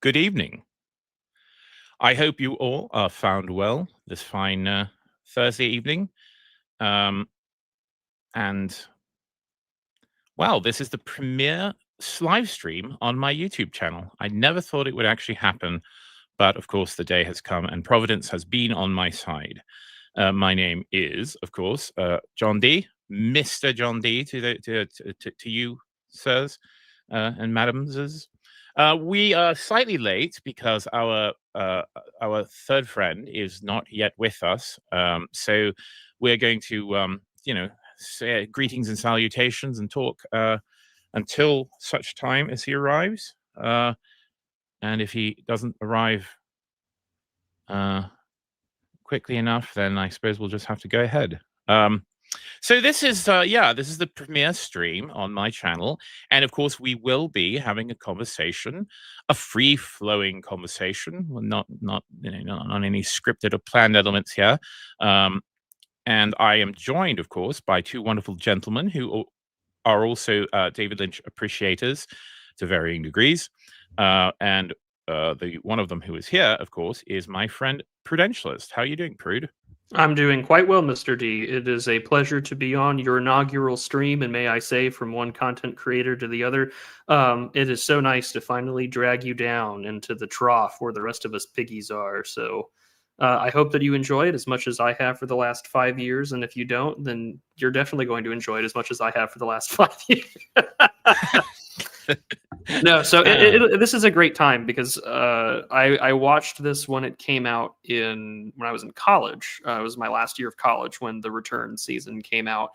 Good evening. I hope you all are found well this fine Thursday evening. Um, and, well, this is the premiere live stream on my YouTube channel. I never thought it would actually happen, but of course, the day has come and Providence has been on my side. My name is, of course, John Dee, Mr. John Dee to you, sirs and madams. We are slightly late because our third friend is not yet with us. So we're going to, say greetings and salutations and talk until such time as he arrives. And if he doesn't arrive quickly enough, then I suppose we'll just have to go ahead. So this is the premiere stream on my channel, and of course we will be having a conversation, a free-flowing conversation, well, not any scripted or planned elements here. And I am joined, of course, by two wonderful gentlemen who are also David Lynch appreciators to varying degrees, and the one of them who is here, of course, is my friend Prudentialist. How are you doing, Prude? I'm doing quite well, Mr. D. It is a pleasure to be on your inaugural stream, and may I say, from one content creator to the other, it is so nice to finally drag you down into the trough where the rest of us piggies are. So I hope that you enjoy it as much as I have for the last 5 years, and if you don't, then you're definitely going to enjoy it as much as I have for the last 5 years. No, so this is a great time because I watched this when it came out when I was in college. It was my last year of college when the return season came out.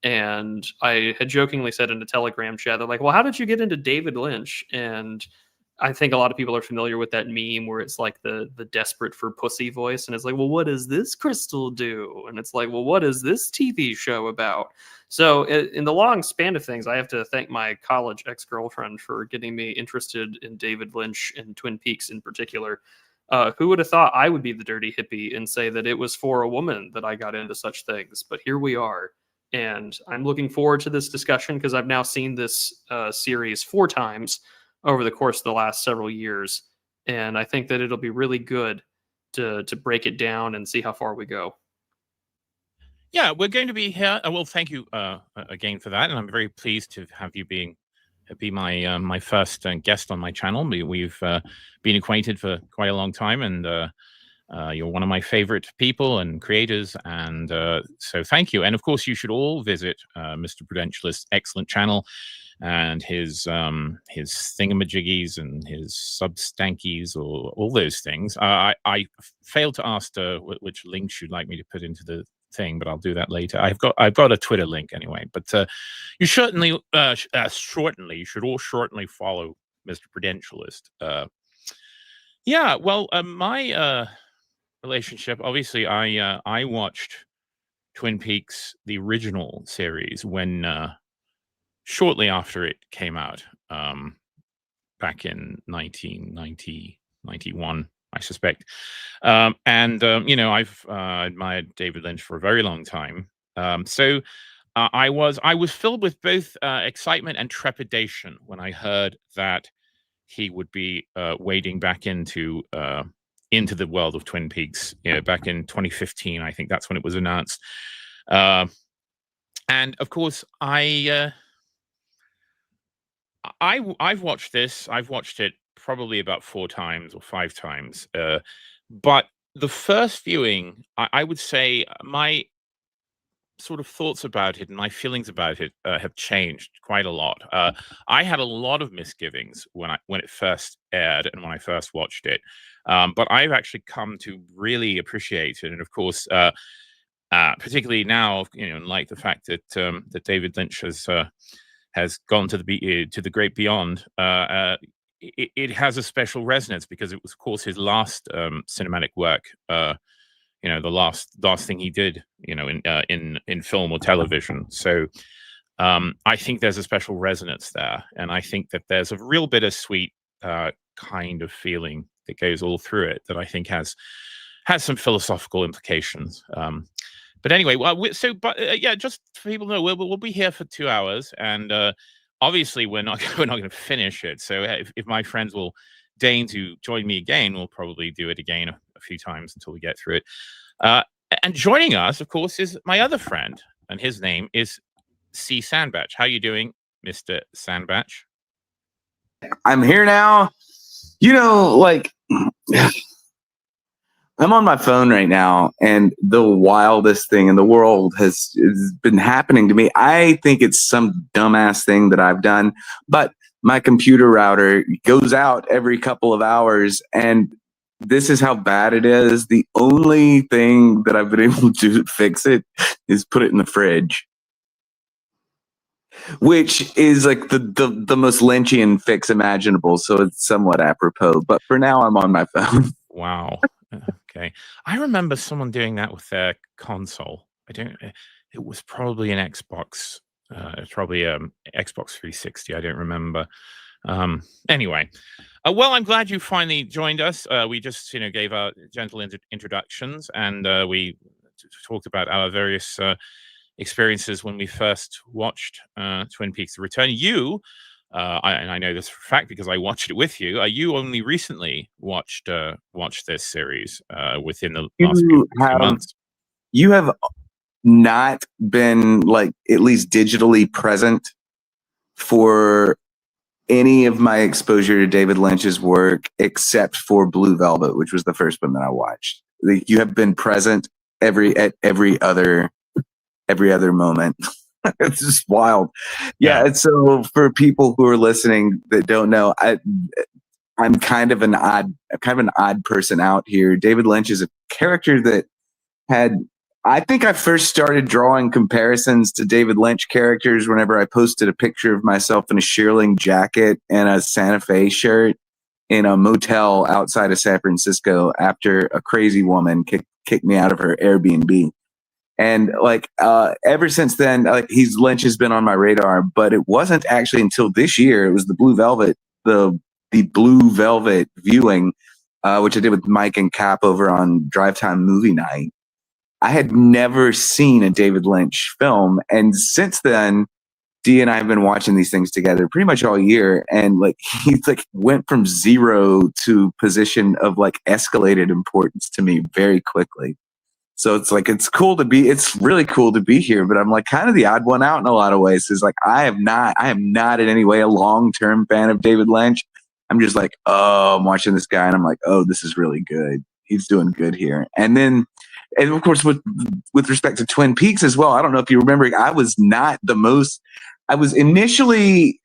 And I had jokingly said in a Telegram chat, they're like, well, how did you get into David Lynch? And I think a lot of people are familiar with that meme where it's like the desperate for pussy voice. And it's like, well, what does this crystal do? And it's like, well, what is this TV show about? So in the long span of things, I have to thank my college ex-girlfriend for getting me interested in David Lynch and Twin Peaks in particular. Who would have thought I would be the dirty hippie and say that it was for a woman that I got into such things? But here we are. And I'm looking forward to this discussion because I've now seen this series 4 times over the course of the last several years. And I think that it'll be really good to break it down and see how far we go. Yeah, we're going to be here. Well, thank you again for that, and I'm very pleased to have you be my my first guest on my channel. We've been acquainted for quite a long time, and you're one of my favorite people and creators, and so thank you. And of course, you should all visit Mr. Prudentialist's excellent channel and his thingamajiggies and his substankies, or all those things. I failed to ask which links you'd like me to put into the thing, but I'll do that later. I've got a Twitter link anyway, but you certainly you should all shortly follow Mr. Prudentialist. Yeah, well, my relationship, obviously, I watched Twin Peaks, the original series, when shortly after it came out, back in 1991. I suspect. I've admired David Lynch for a very long time. So I was filled with both excitement and trepidation when I heard that he would be wading back into the world of Twin Peaks. Back in 2015, I think that's when it was announced. And of course, I've watched this. I've watched it probably about 4 times or 5 times. But the first viewing, I would say my sort of thoughts about it and my feelings about it have changed quite a lot. I had a lot of misgivings when it first aired and when I first watched it. But I've actually come to really appreciate it. And of course, particularly now, in light of the fact that that David Lynch has gone to the great beyond, it has a special resonance because it was, of course, his last cinematic work. The last thing he did, in film or television. So I think there's a special resonance there, and I think that there's a real bittersweet kind of feeling that goes all through it that I think has some philosophical implications. But anyway, just for people to know, we'll be here for 2 hours, and obviously we're not going to finish it. So if my friends will deign to join me again. We'll probably do it again a few times until we get through it. And joining us, of course, is my other friend, and his name is C. Sandbatch. How are you doing, Mr. Sandbatch? I'm here now. You know, like, I'm on my phone right now, and the wildest thing in the world has been happening to me. I think it's some dumbass thing that I've done, but my computer router goes out every couple of hours, and this is how bad it is. The only thing that I've been able to fix it is put it in the fridge, which is like the most Lynchian fix imaginable. So it's somewhat apropos. But for now, I'm on my phone. Wow. Okay. I remember someone doing that with their console. It was probably an Xbox. It's probably Xbox 360. I don't remember. Anyway, well, I'm glad you finally joined us. We just, gave our gentle introductions, and we talked about our various experiences when we first watched Twin Peaks: The Return. You, and I know this for a fact because I watched it with you. You only recently watched this series within the last few months. You have not been, like, at least digitally present for any of my exposure to David Lynch's work except for Blue Velvet, which was the first one that I watched. Like, you have been present at every other moment. It's just wild. Yeah. And so for people who are listening that don't know, I'm kind of an odd person out here. David Lynch is a character that I think I first started drawing comparisons to David Lynch characters whenever I posted a picture of myself in a shearling jacket and a Santa Fe shirt in a motel outside of San Francisco after a crazy woman kicked me out of her Airbnb. And ever since then, Lynch has been on my radar, but it wasn't actually until this year. It was the Blue Velvet viewing, which I did with Mike and Cap over on Drive Time Movie Night. I had never seen a David Lynch film, and since then, Dee and I have been watching these things together pretty much all year, and he went from zero to position of escalated importance to me very quickly. So it's really cool to be here, but I'm kind of the odd one out in a lot of ways. Is I am not in any way a long-term fan of David Lynch. I'm just I'm watching this guy and I'm oh, this is really good. He's doing good here. And of course with respect to Twin Peaks as well, I don't know if you remember, I was initially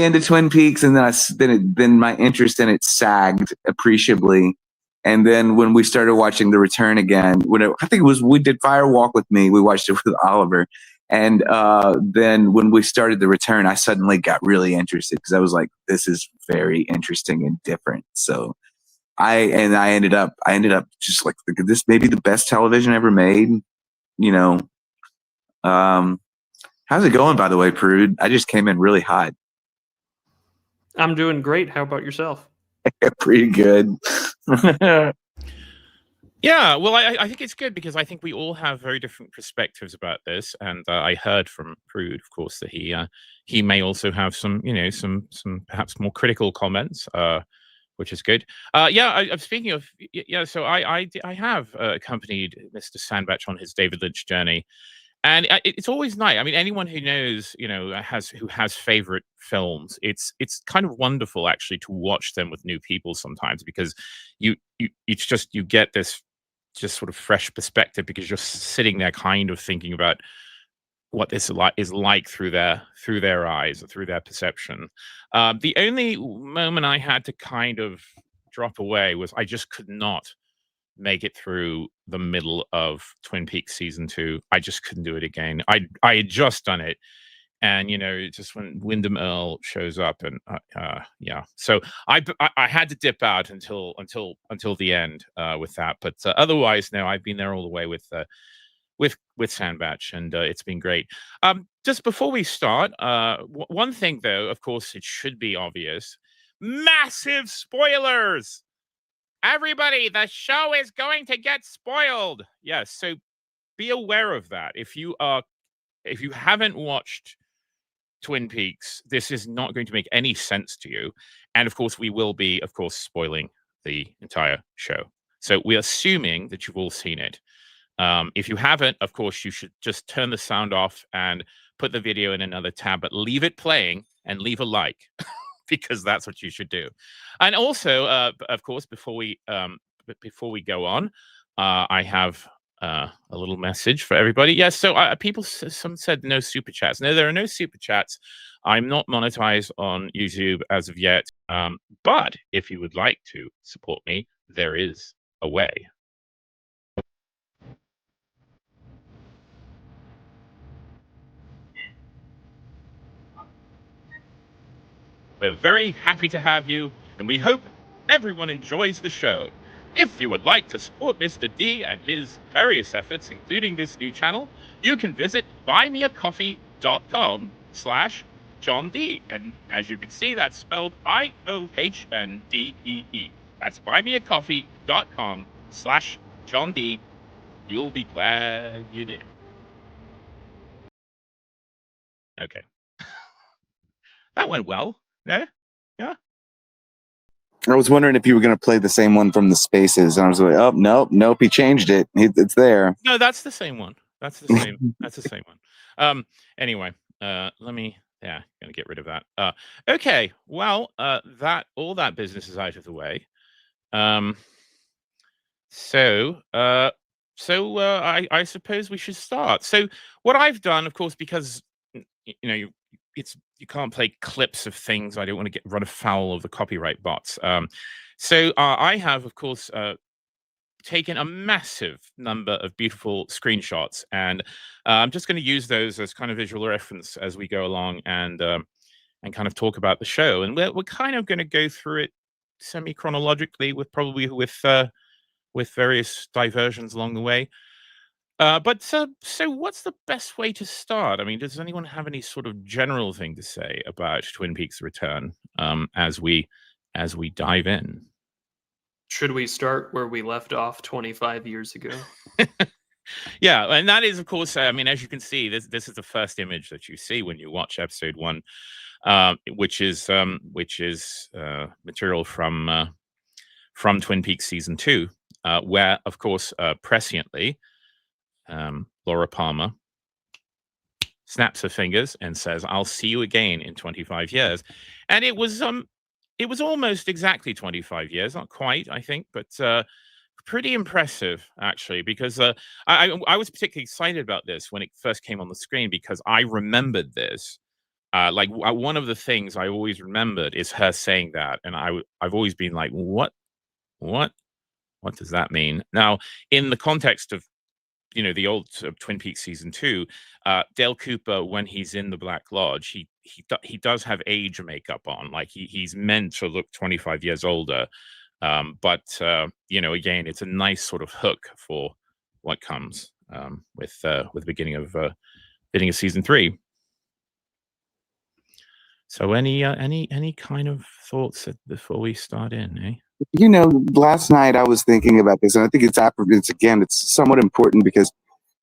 into Twin Peaks, and then my interest in it sagged appreciably. And then when we started watching The Return again, I think it was, we did Fire Walk with Me. We watched it with Oliver. And then when we started The Return, I suddenly got really interested because I was this is very interesting and different. So I ended up just this may be the best television ever made. How's it going, by the way, Prude? I just came in really hot. I'm doing great. How about yourself? Pretty good. Yeah, well, I think it's good because I think we all have very different perspectives about this, and I heard from Prude, of course, that he may also have some perhaps more critical comments, which is good. I'm speaking of so I have accompanied Mr. Sandbatch on his David Lynch journey. And it's always nice. I mean, anyone who knows, who has favorite films, it's kind of wonderful actually to watch them with new people sometimes, because you get this just sort of fresh perspective because you're sitting there kind of thinking about what this is like through their eyes or through their perception. The only moment I had to kind of drop away was I just could not make it through the middle of Twin Peaks season 2. I just couldn't do it again. I had just done it, and just when Wyndham Earl shows up, and so I had to dip out until the end with that. But otherwise, no, I've been there all the way with Sandbatch, and it's been great. Just before we start, one thing though, of course, it should be obvious: massive spoilers. Everybody, the show is going to get spoiled. Yes, so be aware of that. If you haven't watched Twin Peaks, this is not going to make any sense to you. And of course, we will be, of course, spoiling the entire show. So we're assuming that you've all seen it. If you haven't, of course, you should just turn the sound off and put the video in another tab, but leave it playing and leave a like, because that's what you should do. And also, of course, before we go on, I have a little message for everybody. Yes, so some said no super chats. No, there are no super chats. I'm not monetized on YouTube as of yet. But if you would like to support me, there is a way. We're very happy to have you, and we hope everyone enjoys the show. If you would like to support Mr. D and his various efforts, including this new channel, you can visit buymeacoffee.com/John D. And as you can see, that's spelled IOHNDEE. That's buymeacoffee.com/John D. You'll be glad you did. Okay. That went well. Yeah? Yeah? I was wondering if you were going to play the same one from the Spaces, and I was like, oh, nope, he changed it. It's there. No, that's the same one. That's the same. That's the same one. Anyway, let me. Yeah, gonna get rid of that. Okay. Well, all that business is out of the way. So I suppose we should start. So what I've done, of course, because you can't play clips of things. I don't want to run afoul of the copyright bots. So I have, of course, taken a massive number of beautiful screenshots, and I'm just going to use those as kind of visual reference as we go along and kind of talk about the show. And we're kind of going to go through it semi-chronologically, with various diversions along the way. But so what's the best way to start? I mean, does anyone have any sort of general thing to say about Twin Peaks: Return as we dive in? Should we start where we left off 25 years ago? Yeah, and that is, of course, I mean, as you can see, this is the first image that you see when you watch episode 1, which is material from Twin Peaks season 2, where, of course, presciently, Laura Palmer snaps her fingers and says, "I'll see you again in 25 years." And it was almost exactly 25 years, not quite, I think, but pretty impressive, actually, because I was particularly excited about this when it first came on the screen, because I remembered this. One of the things I always remembered is her saying that, and I've always been like, what does that mean? Now, in the context of the old Twin Peaks season 2, Dale Cooper, when he's in the Black Lodge, he does have age makeup on, like he's meant to look 25 years older, but again, it's a nice sort of hook for what comes with the beginning of season 3. So any kind of thoughts before we start in, eh? Last night I was thinking about this, and I think it's somewhat important because,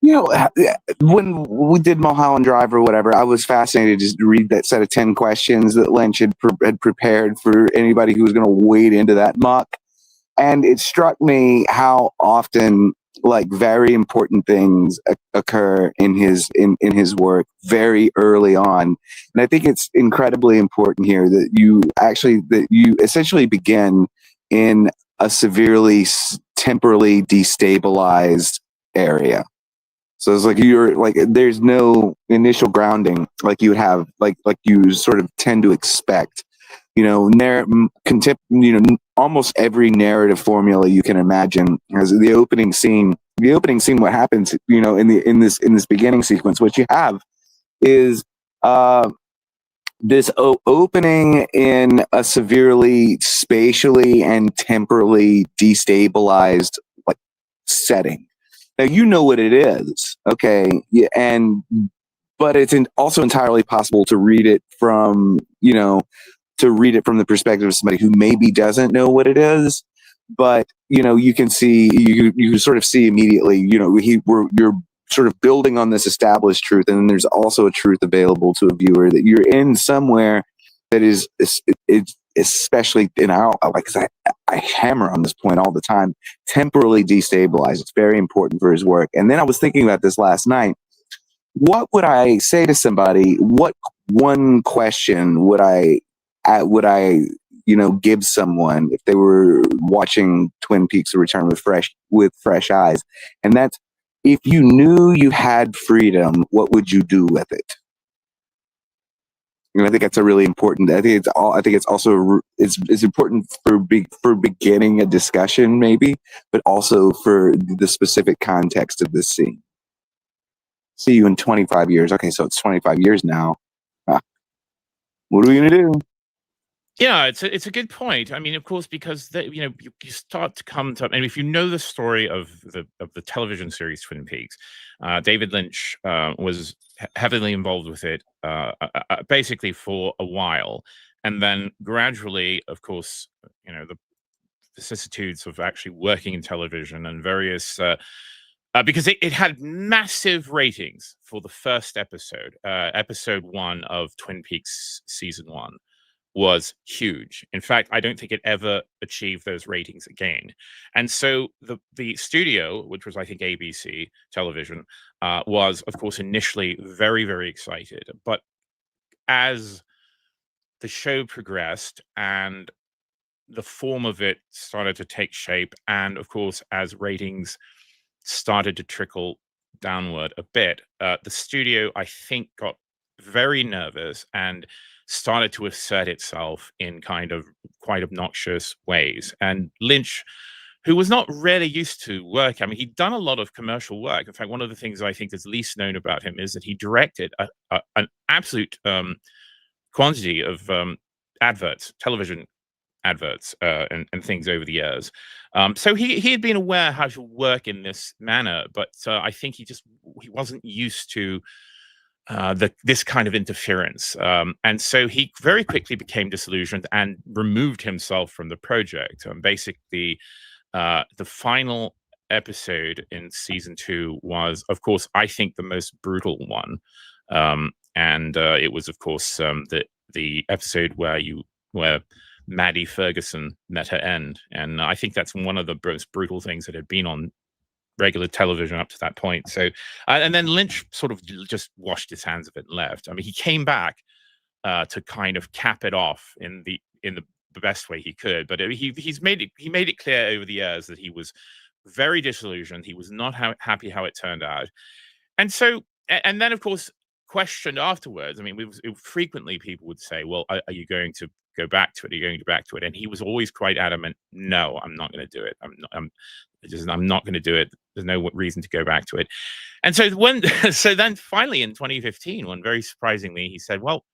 when we did Mulholland Drive or whatever, I was fascinated just to read that set of 10 questions that Lynch had prepared for anybody who was going to wade into that muck. And it struck me how often, like, very important things occur in his work very early on. And I think it's incredibly important here that you essentially begin in a severely temporally destabilized area. So it's like there's no initial grounding like you would have, like you sort of tend to expect. Almost every narrative formula you can imagine has the opening scene. The opening scene, what happens, in this beginning sequence, what you have is this opening in a severely spatially and temporally destabilized setting. Now you know what it is, okay? But it's also entirely possible to read it from the perspective of somebody who maybe doesn't know what it is. But you can see, you sort of see immediately, you're sort of building on this established truth, and then there's also a truth available to a viewer that you're in somewhere that is especially in our, like, 'cause I hammer on this point all the time, temporally destabilized. It's very important for his work. And then I was thinking about this last night. What would I say to somebody? What one question would I give someone if they were watching Twin Peaks: The Return with fresh eyes? And that's, if you knew you had freedom, what would you do with it? And I think that's a really important. I think it's also it's important for beginning a discussion, maybe, but also for the specific context of this scene. See you in 25 years. Okay, so it's 25 years now. What are we gonna do? Yeah, it's a good point. I mean, of course, because you start to come to. I mean, if you know the story of the television series Twin Peaks, David Lynch was heavily involved with it, basically for a while, and then gradually, of course, the vicissitudes of actually working in television and various. Because it had massive ratings for the first episode. Episode 1 of Twin Peaks season 1 was huge. In fact, I don't think it ever achieved those ratings again. And so the studio, which was, I think, ABC Television, was, of course, initially very, very excited. But as the show progressed and the form of it started to take shape, and, of course, as ratings started to trickle downward a bit, the studio, I think, got very nervous and started to assert itself in kind of quite obnoxious ways. And Lynch, who was not really used to work, I mean, he'd done a lot of commercial work. In fact, one of the things I think is least known about him is that he directed an absolute quantity of adverts, television adverts, and things over the years. So he had been aware how to work in this manner, but I think he wasn't used to this kind of interference. And so he very quickly became disillusioned and removed himself from the project. Basically, the final episode in season 2 was, of course, I think the most brutal one. And it was, of course, the episode where Maddie Ferguson met her end. And I think that's one of the most brutal things that had been on regular television up to that point. So, and then Lynch sort of just washed his hands of it and left. I mean, he came back to kind of cap it off in the best way he could, but he made it clear over the years that he was very disillusioned. He was not happy how it turned out, and so, and then, of course, questioned afterwards. I mean, frequently people would say, "Well, are you going to go back to it? Are you going to go back to it?" And he was always quite adamant. No, I'm not going to do it. I'm not going to do it. There's no reason to go back to it. And so then finally in 2015, when very surprisingly he said, "Well,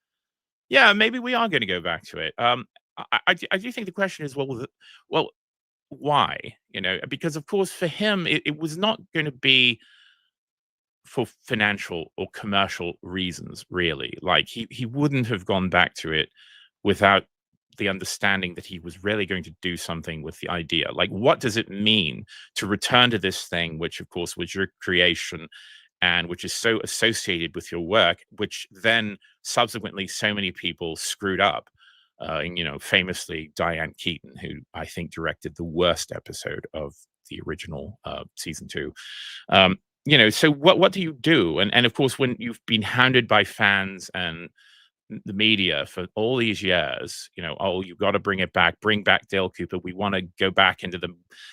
yeah, maybe we are going to go back to it." I do think the question is, well, why? Because of course for him it was not going to be for financial or commercial reasons, really. Like he wouldn't have gone back to it without the understanding that he was really going to do something with the idea. Like, what does it mean to return to this thing, which of course was your creation and which is so associated with your work, which then subsequently so many people screwed up. And famously Diane Keaton, who I think directed the worst episode of the original season 2. So what do you do? And of course, when you've been hounded by fans and the media for all these years, you've got to bring back Dale Cooper. We want to go back into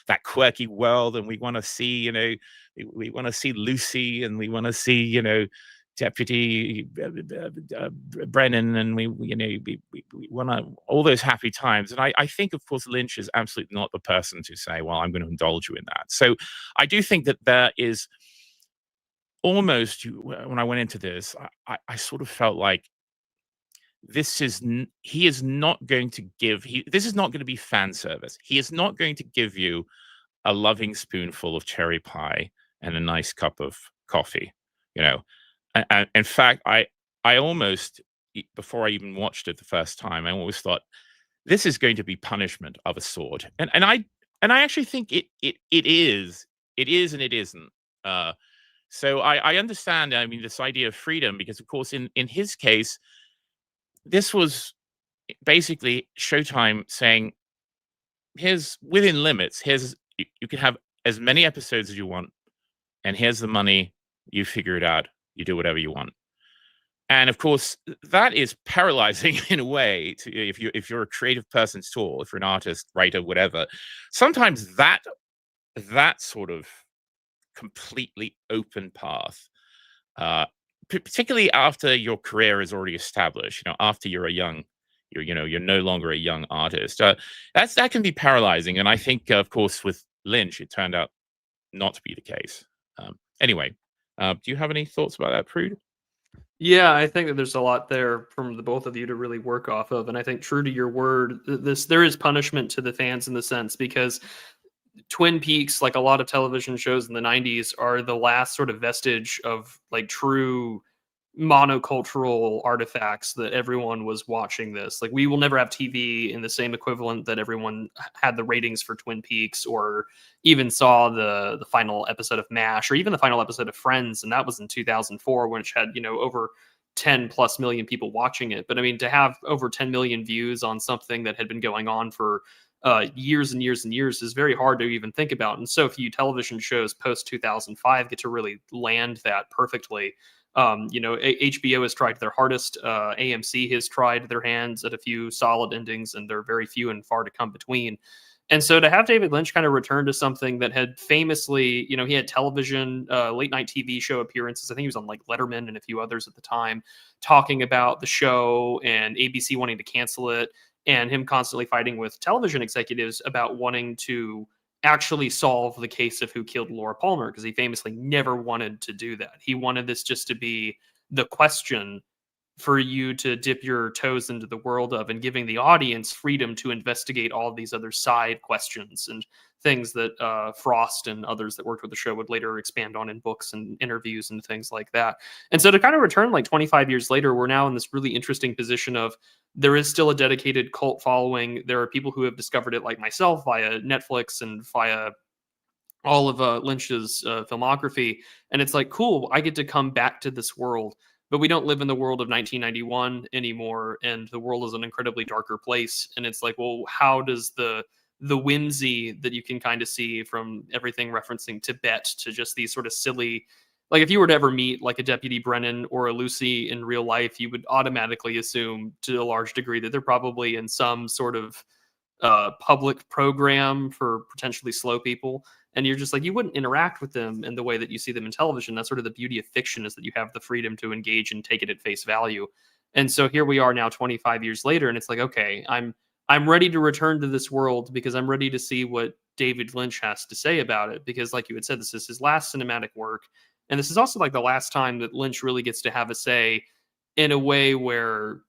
that quirky world, and we want to see, we want to see Lucy, and we want to see, Deputy Brennan, and we want to all those happy times. And I think, of course, Lynch is absolutely not the person to say, well, I'm going to indulge you in that. So I do think that there is almost, when I went into this, I sort of felt like this is not going to be fan service. He is not going to give you a loving spoonful of cherry pie and a nice cup of coffee. And in fact, I almost, before I even watched it the first time, I always thought this is going to be punishment of a sort. And I actually think it is and it isn't. So I understand, I mean, this idea of freedom, because of course in his case, this was basically Showtime saying, here's within limits, you can have as many episodes as you want, and here's the money, you figure it out, you do whatever you want. And of course, that is paralyzing in a way if you're a creative person at all, if you're an artist, writer, whatever. Sometimes that sort of completely open path, particularly after your career is already established, after you're you're no longer a young artist, that can be paralyzing. And I think, of course, with Lynch, it turned out not to be the case. Anyway, do you have any thoughts about that, Prude? Yeah, I think that there's a lot there from the both of you to really work off of, and I think true to your word, there is punishment to the fans in the sense because Twin Peaks, like a lot of television shows in the 90s, are the last sort of vestige of like true monocultural artifacts that everyone was watching this. Like we will never have TV in the same equivalent that everyone had the ratings for Twin Peaks, or even saw the final episode of MASH, or even the final episode of Friends, and that was in 2004, which had over 10 plus million people watching it. But I mean, to have over 10 million views on something that had been going on for years and years and years is very hard to even think about. And so few television shows post 2005 get to really land that perfectly. HBO has tried their hardest. AMC has tried their hands at a few solid endings, and they're very few and far to come between. And so to have David Lynch kind of return to something that had famously, he had television, late night TV show appearances. I think he was on like Letterman and a few others at the time, talking about the show and ABC wanting to cancel it, and him constantly fighting with television executives about wanting to actually solve the case of who killed Laura Palmer, because he famously never wanted to do that. He wanted this just to be the question for you to dip your toes into the world of, and giving the audience freedom to investigate all these other side questions and things that Frost and others that worked with the show would later expand on in books and interviews and things like that. And so to kind of return like 25 years later, we're now in this really interesting position of there is still a dedicated cult following. There are people who have discovered it like myself via Netflix and via all of Lynch's filmography. And it's like, cool, I get to come back to this world. But we don't live in the world of 1991 anymore, and the world is an incredibly darker place. And it's like, well, how does the whimsy that you can kind of see from everything referencing Tibet to just these sort of silly, like if you were to ever meet like a Deputy Brennan or a Lucy in real life, you would automatically assume to a large degree that they're probably in some sort of public program for potentially slow people. And you're just like, you wouldn't interact with them in the way that you see them in television. That's sort of the beauty of fiction, is that you have the freedom to engage and take it at face value. And so here we are now 25 years later, and it's like, okay, I'm ready to return to this world because I'm ready to see what David Lynch has to say about it. Because like you had said, this is his last cinematic work. And this is also like the last time that Lynch really gets to have a say in a way where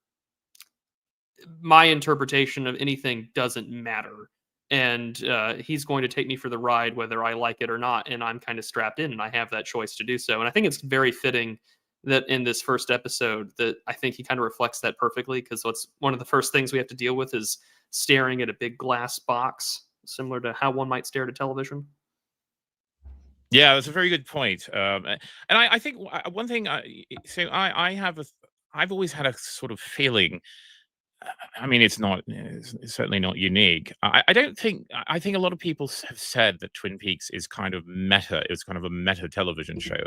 my interpretation of anything doesn't matter. And he's going to take me for the ride whether I like it or not, and I'm kind of strapped in, and I have that choice to do so. And I think it's very fitting that in this first episode that I think he kind of reflects that perfectly, because what's one of the first things we have to deal with is staring at a big glass box, similar to how one might stare at a television. Yeah, that's a very good point. And I think one thing, I've always had a sort of feeling. I mean, it's certainly not unique. I think a lot of people have said that Twin Peaks is kind of meta. It's kind of a meta television show,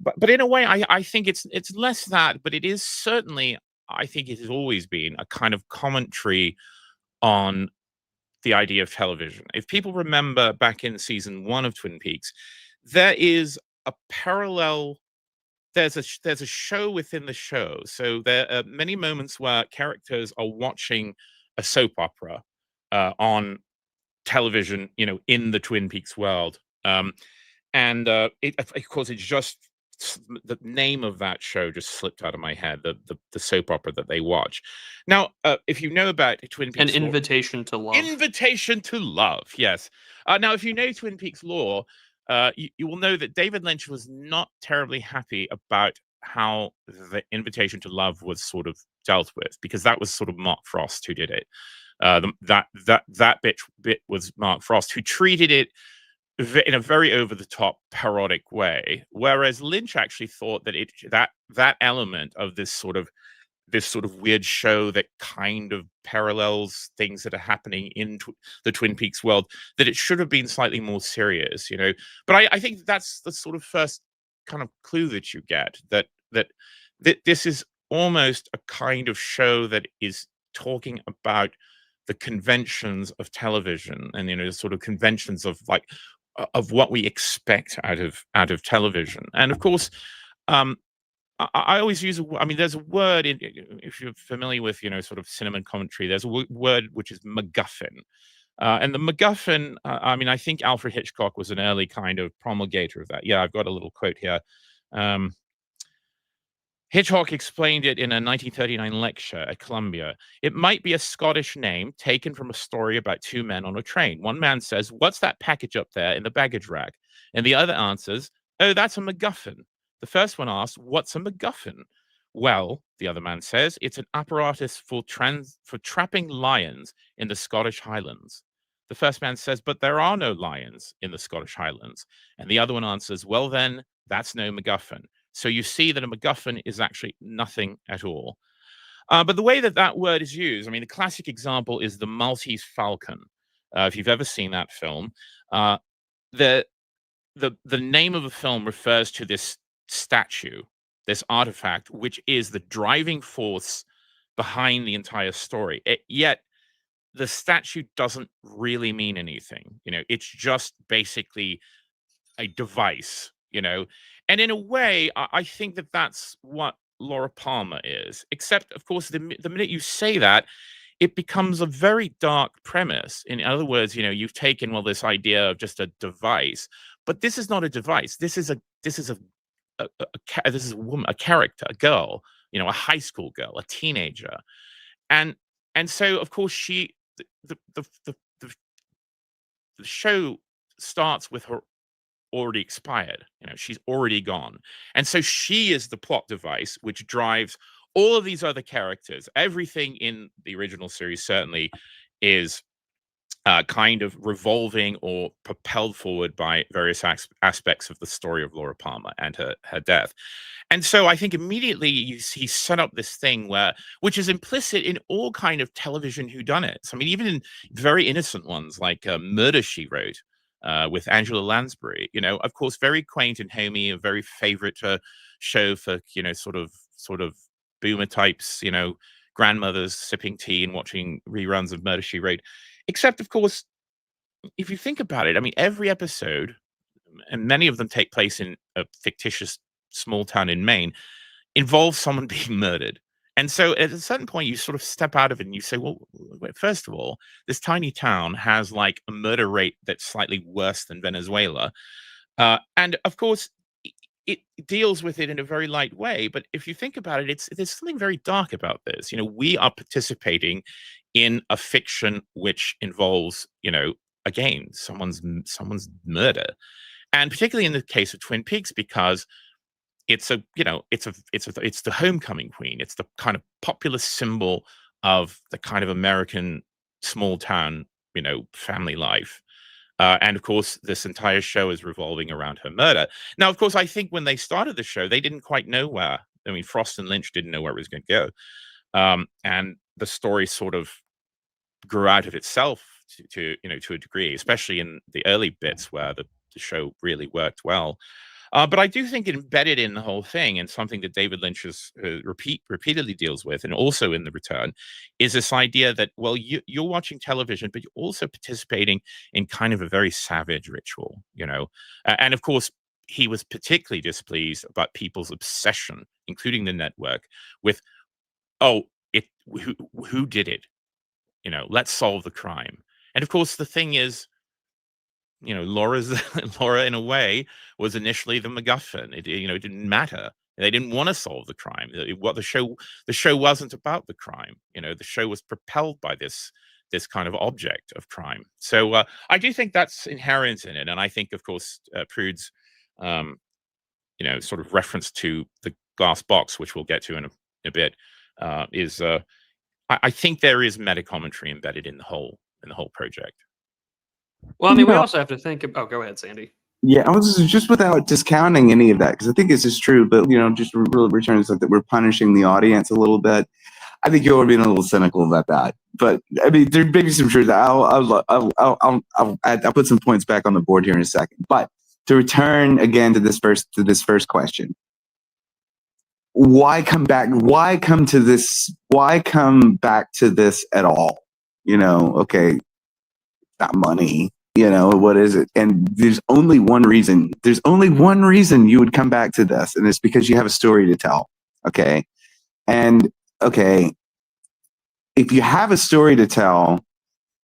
but in a way, I think it's less that, but it is certainly. I think it has always been a kind of commentary on the idea of television. If people remember back in season 1 of Twin Peaks, there is a parallel. There's a show within the show. So there are many moments where characters are watching a soap opera on television, in the Twin Peaks world. And of course, it's just the name of that show just slipped out of my head. The soap opera that they watch. Now, if you know about Twin Peaks, An Invitation to Love. Invitation to Love. Yes. Now, if you know Twin Peaks lore, you will know that David Lynch was not terribly happy about how the Invitation to Love was sort of dealt with, because that was sort of Mark Frost who did it. That bit was Mark Frost, who treated it in a very over-the-top parodic way, whereas Lynch actually thought that that element of this sort of weird show that kind of parallels things that are happening in the Twin Peaks world, that it should have been slightly more serious, you know. But I think that's the sort of first kind of clue that you get, that this is almost a kind of show that is talking about the conventions of television, and, you know, the sort of conventions of of what we expect out of television. And of course, I always use I mean, there's a word if you're familiar with, you know, sort of cinema commentary, there's a word which is MacGuffin. And the MacGuffin, I mean, I think Alfred Hitchcock was an early kind of promulgator of that. Yeah, I've got a little quote here. Hitchcock explained it in a 1939 lecture at Columbia. It might be a Scottish name taken from a story about two men on a train. One man says, "What's that package up there in the baggage rack?" And the other answers, "Oh, that's a MacGuffin." The first one asks, "What's a MacGuffin?" "Well," the other man says, "it's an apparatus for trapping lions in the Scottish Highlands." The first man says, "But there are no lions in the Scottish Highlands." And the other one answers, "Well, then, that's no MacGuffin." So you see that a MacGuffin is actually nothing at all. But the way that that word is used, I mean, the classic example is the Maltese Falcon. If you've ever seen that film, the name of the film refers to this statue, this artifact, which is the driving force behind the entire story. Yet the statue doesn't really mean anything. You know, it's just basically a device, you know. And in a way, I think that that's what Laura Palmer is. Except, of course, the minute you say that, it becomes a very dark premise. In other words, you know, you've taken, well, this idea of just a device, but this is not a device. This is a woman, a character, a girl, you know, a high school girl, a teenager, and so, of course, the show starts with her already expired. You know, she's already gone. And so she is the plot device which drives all of these other characters. Everything in the original series certainly is kind of revolving or propelled forward by various aspects of the story of Laura Palmer and her death. And so I think immediately he set up this thing which is implicit in all kind of television whodunits. I mean, even in very innocent ones like Murder, She Wrote, with Angela Lansbury, you know, of course, very quaint and homey, a very favorite show for, you know, sort of boomer types, you know, grandmothers sipping tea and watching reruns of Murder, She Wrote. Except, of course, if you think about it, I mean, every episode, and many of them take place in a fictitious small town in Maine, involves someone being murdered. And so at a certain point, you sort of step out of it and you say, well, first of all, this tiny town has like a murder rate that's slightly worse than Venezuela. And of course, it deals with it in a very light way. But if you think about it, there's something very dark about this. You know, we are participating in a fiction which involves, you know, again, someone's murder. And particularly in the case of Twin Peaks, because it's the homecoming queen. It's the kind of popular symbol of the kind of American small town, you know, family life. And of course, this entire show is revolving around her murder. Now, of course, I think when they started the show, they didn't quite know where. I mean, Frost and Lynch didn't know where it was going to go, and the story sort of grew out of itself to a degree, especially in the early bits where the show really worked well. But I do think embedded in the whole thing, and something that David Lynch has repeatedly deals with, and also in The Return, is this idea that, well, you're watching television, but you're also participating in kind of a very savage ritual, you know. And of course, he was particularly displeased about people's obsession, including the network, with, oh, who did it? You know, let's solve the crime. And of course, the thing is, you know, Laura, in a way, was initially the MacGuffin. It didn't matter. They didn't want to solve the crime. The show wasn't about the crime. You know, the show was propelled by this kind of object of crime. So I do think that's inherent in it. And I think, of course, Prude's, sort of reference to the glass box, which we'll get to in a bit, is I think there is meta commentary embedded in the whole project. Well, I mean, we also have to think about. Oh, go ahead, Sandy. Yeah, I was just without discounting any of that, because I think this is true, but just really returning to that we're punishing the audience a little bit. I think you're being a little cynical about that, but I mean, there may be some truth. I'll put some points back on the board here in a second. But to return again to this first question, why come back? Why come to this? Why come back to this at all? Okay, not money. What is it? And there's only one reason. There's only one reason you would come back to this, and it's because you have a story to tell. Okay, and okay, if you have a story to tell,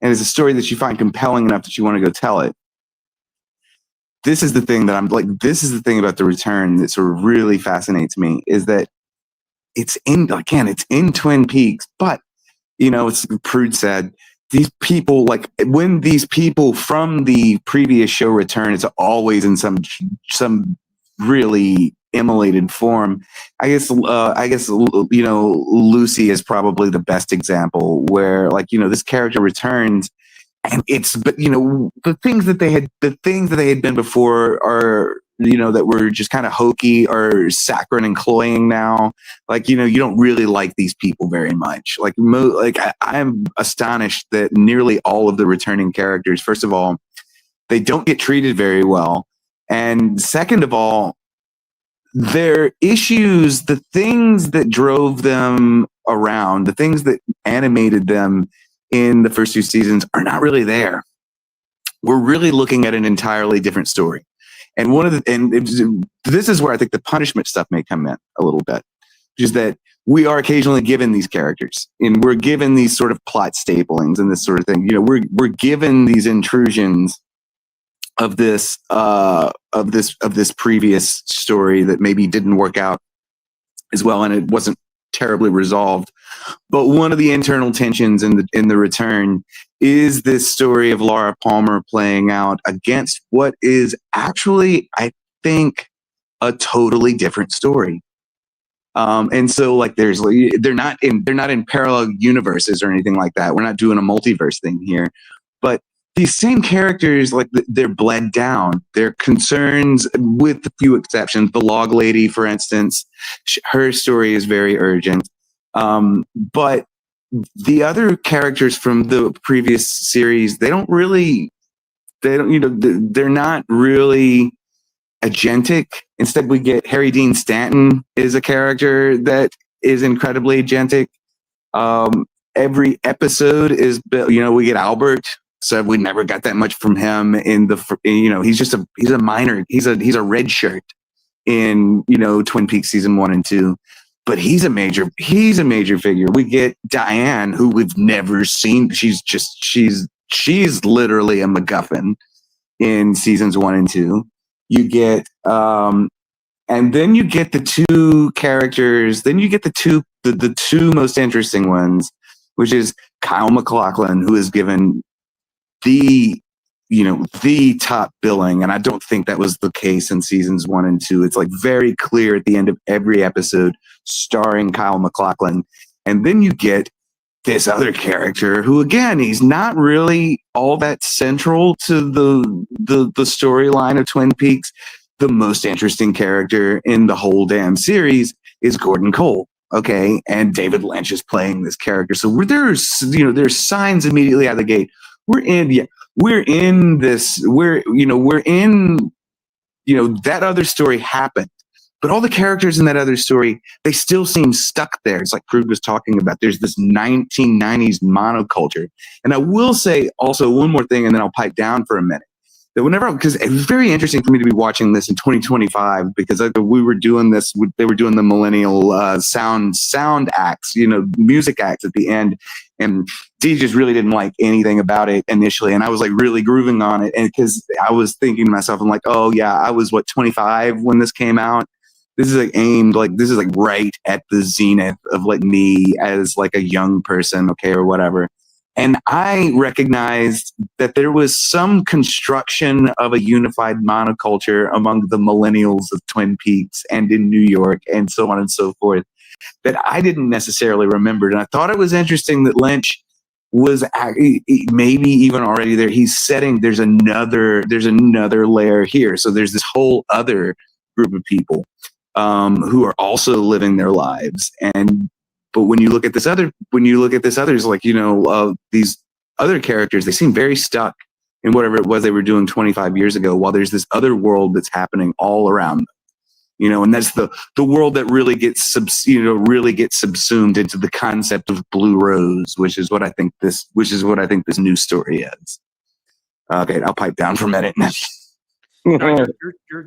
and it's a story that you find compelling enough that you want to go tell it, this is the thing that this is the thing about The Return that sort of really fascinates me, is that it's in Twin Peaks, but it's Prude said, these people, when these people from the previous show return, it's always in some really immolated form. I guess Lucy is probably the best example, where this character returns, and the things that they had been before are that were just kind of hokey or saccharine and cloying now. You don't really like these people very much. I'm astonished that nearly all of the returning characters, first of all, they don't get treated very well, and second of all, their issues, the things that drove them around, the things that animated them in the first two seasons, are not really there. We're really looking at an entirely different story. And this is where I think the punishment stuff may come in a little bit, which is that we are occasionally given these characters, and we're given these sort of plot staplings and this sort of thing. We're given these intrusions of this previous story that maybe didn't work out as well, and it wasn't terribly resolved. But one of the internal tensions in the Return is this story of Laura Palmer playing out against what is actually, I think, a totally different story. And so they're not in parallel universes or anything like that. We're not doing a multiverse thing here, but these same characters, they're bled down. Their concerns, with a few exceptions, the log lady, for instance, her story is very urgent. But the other characters from the previous series, they're not really agentic. Instead, we get Harry Dean Stanton is a character that is incredibly agentic. Every episode is, we get Albert. So we never got that much from him in he's a minor, he's a red shirt in, Twin Peaks season 1 and 2, but he's a major figure. We get Diane, who we've never seen. She's literally a MacGuffin in seasons 1 and 2. You get, and then you get the two characters, then you get the two most interesting ones, which is Kyle MacLachlan, who is given the top billing, and I don't think that was the case in seasons 1 and 2. It's very clear at the end of every episode, starring Kyle MacLachlan. And then you get this other character who, again, he's not really all that central to the storyline of Twin Peaks. The most interesting character in the whole damn series is Gordon Cole. Okay, and David Lynch is playing this character. So there's signs immediately out of the gate. We're in that other story happened, but all the characters in that other story, they still seem stuck there. It's like Krug was talking about. There's this 1990s monoculture. And I will say also one more thing, and then I'll pipe down for a minute. Because it was very interesting for me to be watching this in 2025, because we were doing this, they were doing the millennial sound acts, music acts at the end, and Dee just really didn't like anything about it initially, and I was really grooving on it, and because I was thinking to myself, I'm like, oh yeah, I was 25 when this came out. This is aimed this is right at the zenith of me as a young person, okay, or whatever. And I recognized that there was some construction of a unified monoculture among the millennials of Twin Peaks and in New York and so on and so forth that I didn't necessarily remember. And I thought it was interesting that Lynch was maybe even already there. He's setting, there's another layer here. So there's this whole other group of people who are also living their lives. But when you look at this other, it's like, these other characters, they seem very stuck in whatever it was they were doing 25 years ago, while there's this other world that's happening all around them. And that's the world that really gets subsumed into the concept of Blue Rose, which is what I think this new story is. Okay, I'll pipe down for a minute. No,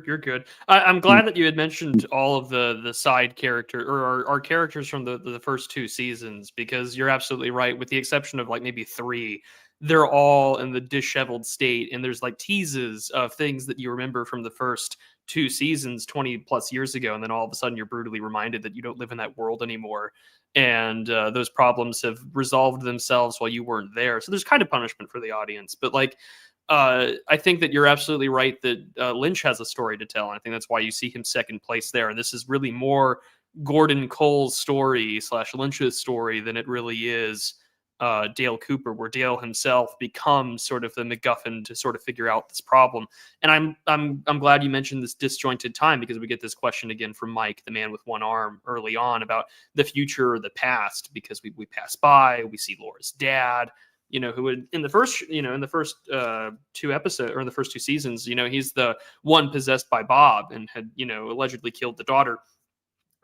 you're good. I'm glad that you had mentioned all of the side character or our characters from the first 2 seasons, because you're absolutely right. With the exception of like maybe 3, they're all in the disheveled state, and there's like teases of things that you remember from the first 2 seasons 20 plus years ago, and then all of a sudden you're brutally reminded that you don't live in that world anymore, and those problems have resolved themselves while you weren't there. So there's kind of punishment for the audience, but like I think that you're absolutely right that Lynch has a story to tell, and I think that's why you see him second place there. And this is really more Gordon Cole's story / Lynch's story than it really is Dale Cooper, where Dale himself becomes sort of the MacGuffin to sort of figure out this problem. And I'm glad you mentioned this disjointed time, because we get this question again from Mike, the man with one arm, early on about the future or the past, because we pass by, we see Laura's dad, who would in the first 2 episodes, or in the first 2 seasons, he's the one possessed by Bob and had, allegedly killed the daughter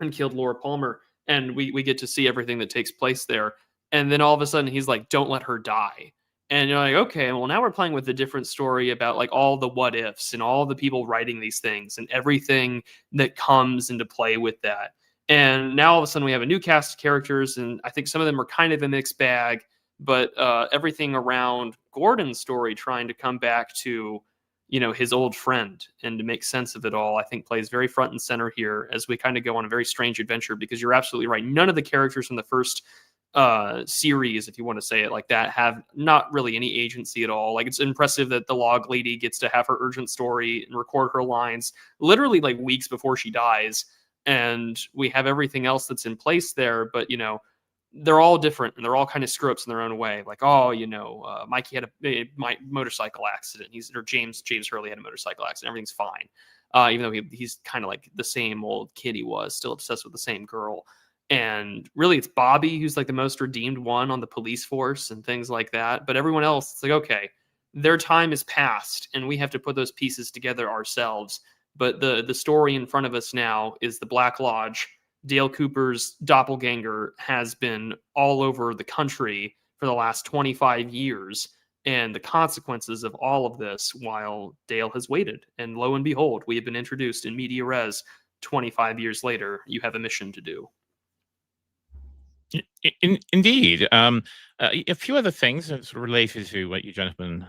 and killed Laura Palmer. And we get to see everything that takes place there. And then all of a sudden he's like, don't let her die. And you're like, okay, well, now we're playing with a different story about like all the what ifs and all the people writing these things and everything that comes into play with that. And now all of a sudden we have a new cast of characters, and I think some of them are kind of a mixed bag, but everything around Gordon's story trying to come back to, his old friend and to make sense of it all, I think plays very front and center here as we kind of go on a very strange adventure, because you're absolutely right. None of the characters from the first series, if you want to say it like that, have not really any agency at all. Like, it's impressive that the log lady gets to have her urgent story and record her lines literally like weeks before she dies. And we have everything else that's in place there, but they're all different, and they're all kind of screw ups in their own way. Like, Mikey had a motorcycle accident. James Hurley had a motorcycle accident. Everything's fine. Even though he's kind of like the same old kid he was, still obsessed with the same girl. And really it's Bobby who's like the most redeemed one on the police force and things like that. But everyone else, it's like, okay, their time is past and we have to put those pieces together ourselves. But the story in front of us now is the Black Lodge. Dale Cooper's doppelganger has been all over the country for the last 25 years. And the consequences of all of this while Dale has waited. And lo and behold, we have been introduced in media res 25 years later. You have a mission to do. Indeed. A few other things related to what you gentlemen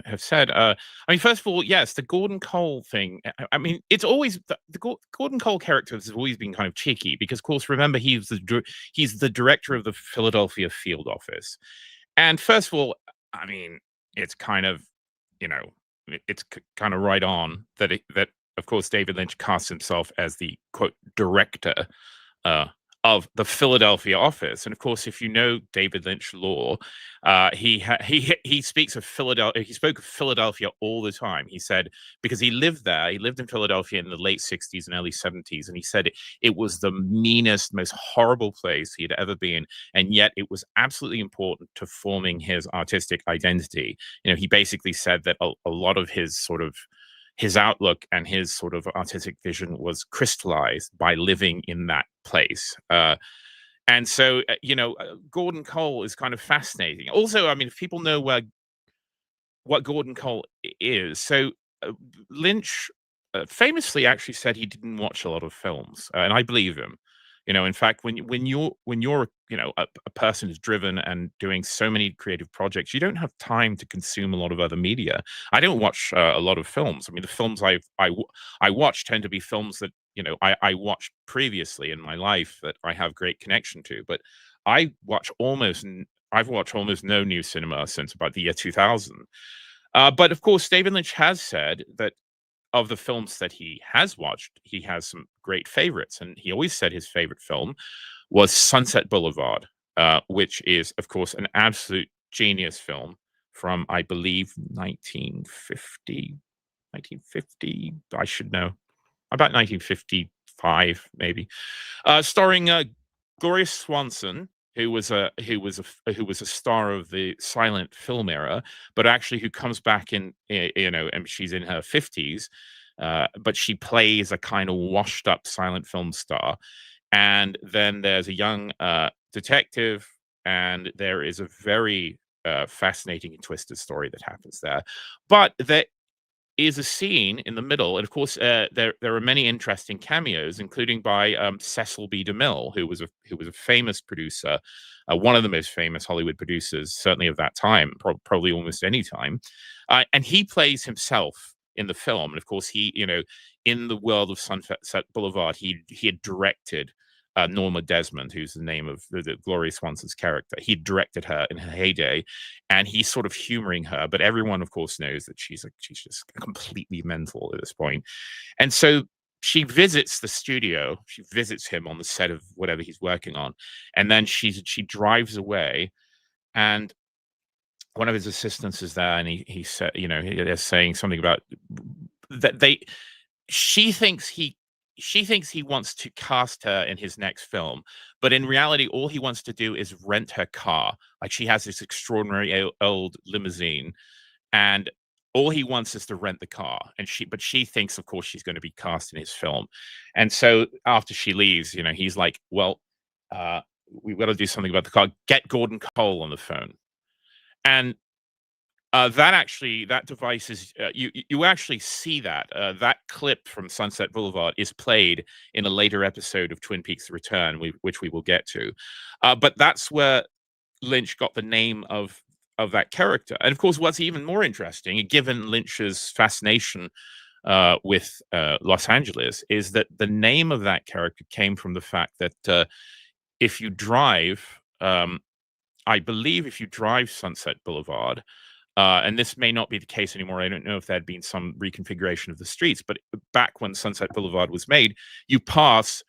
have said. I mean, first of all, yes, the Gordon Cole thing. I mean, it's always the Gordon Cole character has always been kind of cheeky because, of course, remember he's the director of the Philadelphia field office. And first of all, I mean, it's kind of, it's kind of right on that of course David Lynch casts himself as the quote director of the Philadelphia office. And of course, if you know David Lynch lore, he speaks of Philadelphia. He spoke of Philadelphia all the time. He said, because he lived there, he lived in Philadelphia in the late 60s and early 70s. And he said it was the meanest, most horrible place he had ever been. And yet it was absolutely important to forming his artistic identity. He basically said that a lot of his outlook and his sort of artistic vision was crystallized by living in that place. And so, Gordon Cole is kind of fascinating. Also, I mean, if people know what Gordon Cole is, so Lynch famously actually said he didn't watch a lot of films, and I believe him. In fact, when you're a person who's driven and doing so many creative projects, you don't have time to consume a lot of other media. I don't watch a lot of films. I mean, the films I watch tend to be films that I watched previously in my life that I have great connection to. But I've watched almost no new cinema since about the year 2000. But of course, David Lynch has said that of the films that he has watched, he has some great favorites. And he always said his favorite film was Sunset Boulevard, which is, of course, an absolute genius film from, I believe, 1950. I should know, about 1955 maybe, starring Gloria Swanson, who was a star of the silent film era, but actually who comes back in, and she's in her 50s, but she plays a kind of washed up silent film star. And then there's a young detective, and there is a very fascinating and twisted story that happens there. But there is a scene in the middle, and of course, there are many interesting cameos, including by Cecil B. DeMille, who was a famous producer, one of the most famous Hollywood producers, certainly of that time, probably almost any time, and he plays himself in the film. And of course, he, in the world of Sunset Boulevard, he had directed Norma Desmond, who's the name of the Gloria Swanson's character. He directed her in her heyday, and he's sort of humoring her. But everyone, of course, knows that she's just completely mental at this point. And so she visits the studio. She visits him on the set of whatever he's working on, and then she drives away. And one of his assistants is there, and he said, they're saying something about that she thinks he wants to cast her in his next film, but in reality, all he wants to do is rent her car. Like, she has this extraordinary old limousine, and all he wants is to rent the car. But she thinks, of course, she's going to be cast in his film. And so after she leaves, he's like, well, we've got to do something about the car. Get Gordon Cole on the phone. And that device is, you actually see that clip from Sunset Boulevard is played in a later episode of Twin Peaks: The Return, which we will get to. But that's where Lynch got the name of that character. And of course, what's even more interesting, given Lynch's fascination with Los Angeles, is that the name of that character came from the fact that if you drive, I believe if you drive Sunset Boulevard, and this may not be the case anymore. I don't know if there had been some reconfiguration of the streets, but back when Sunset Boulevard was made, you pass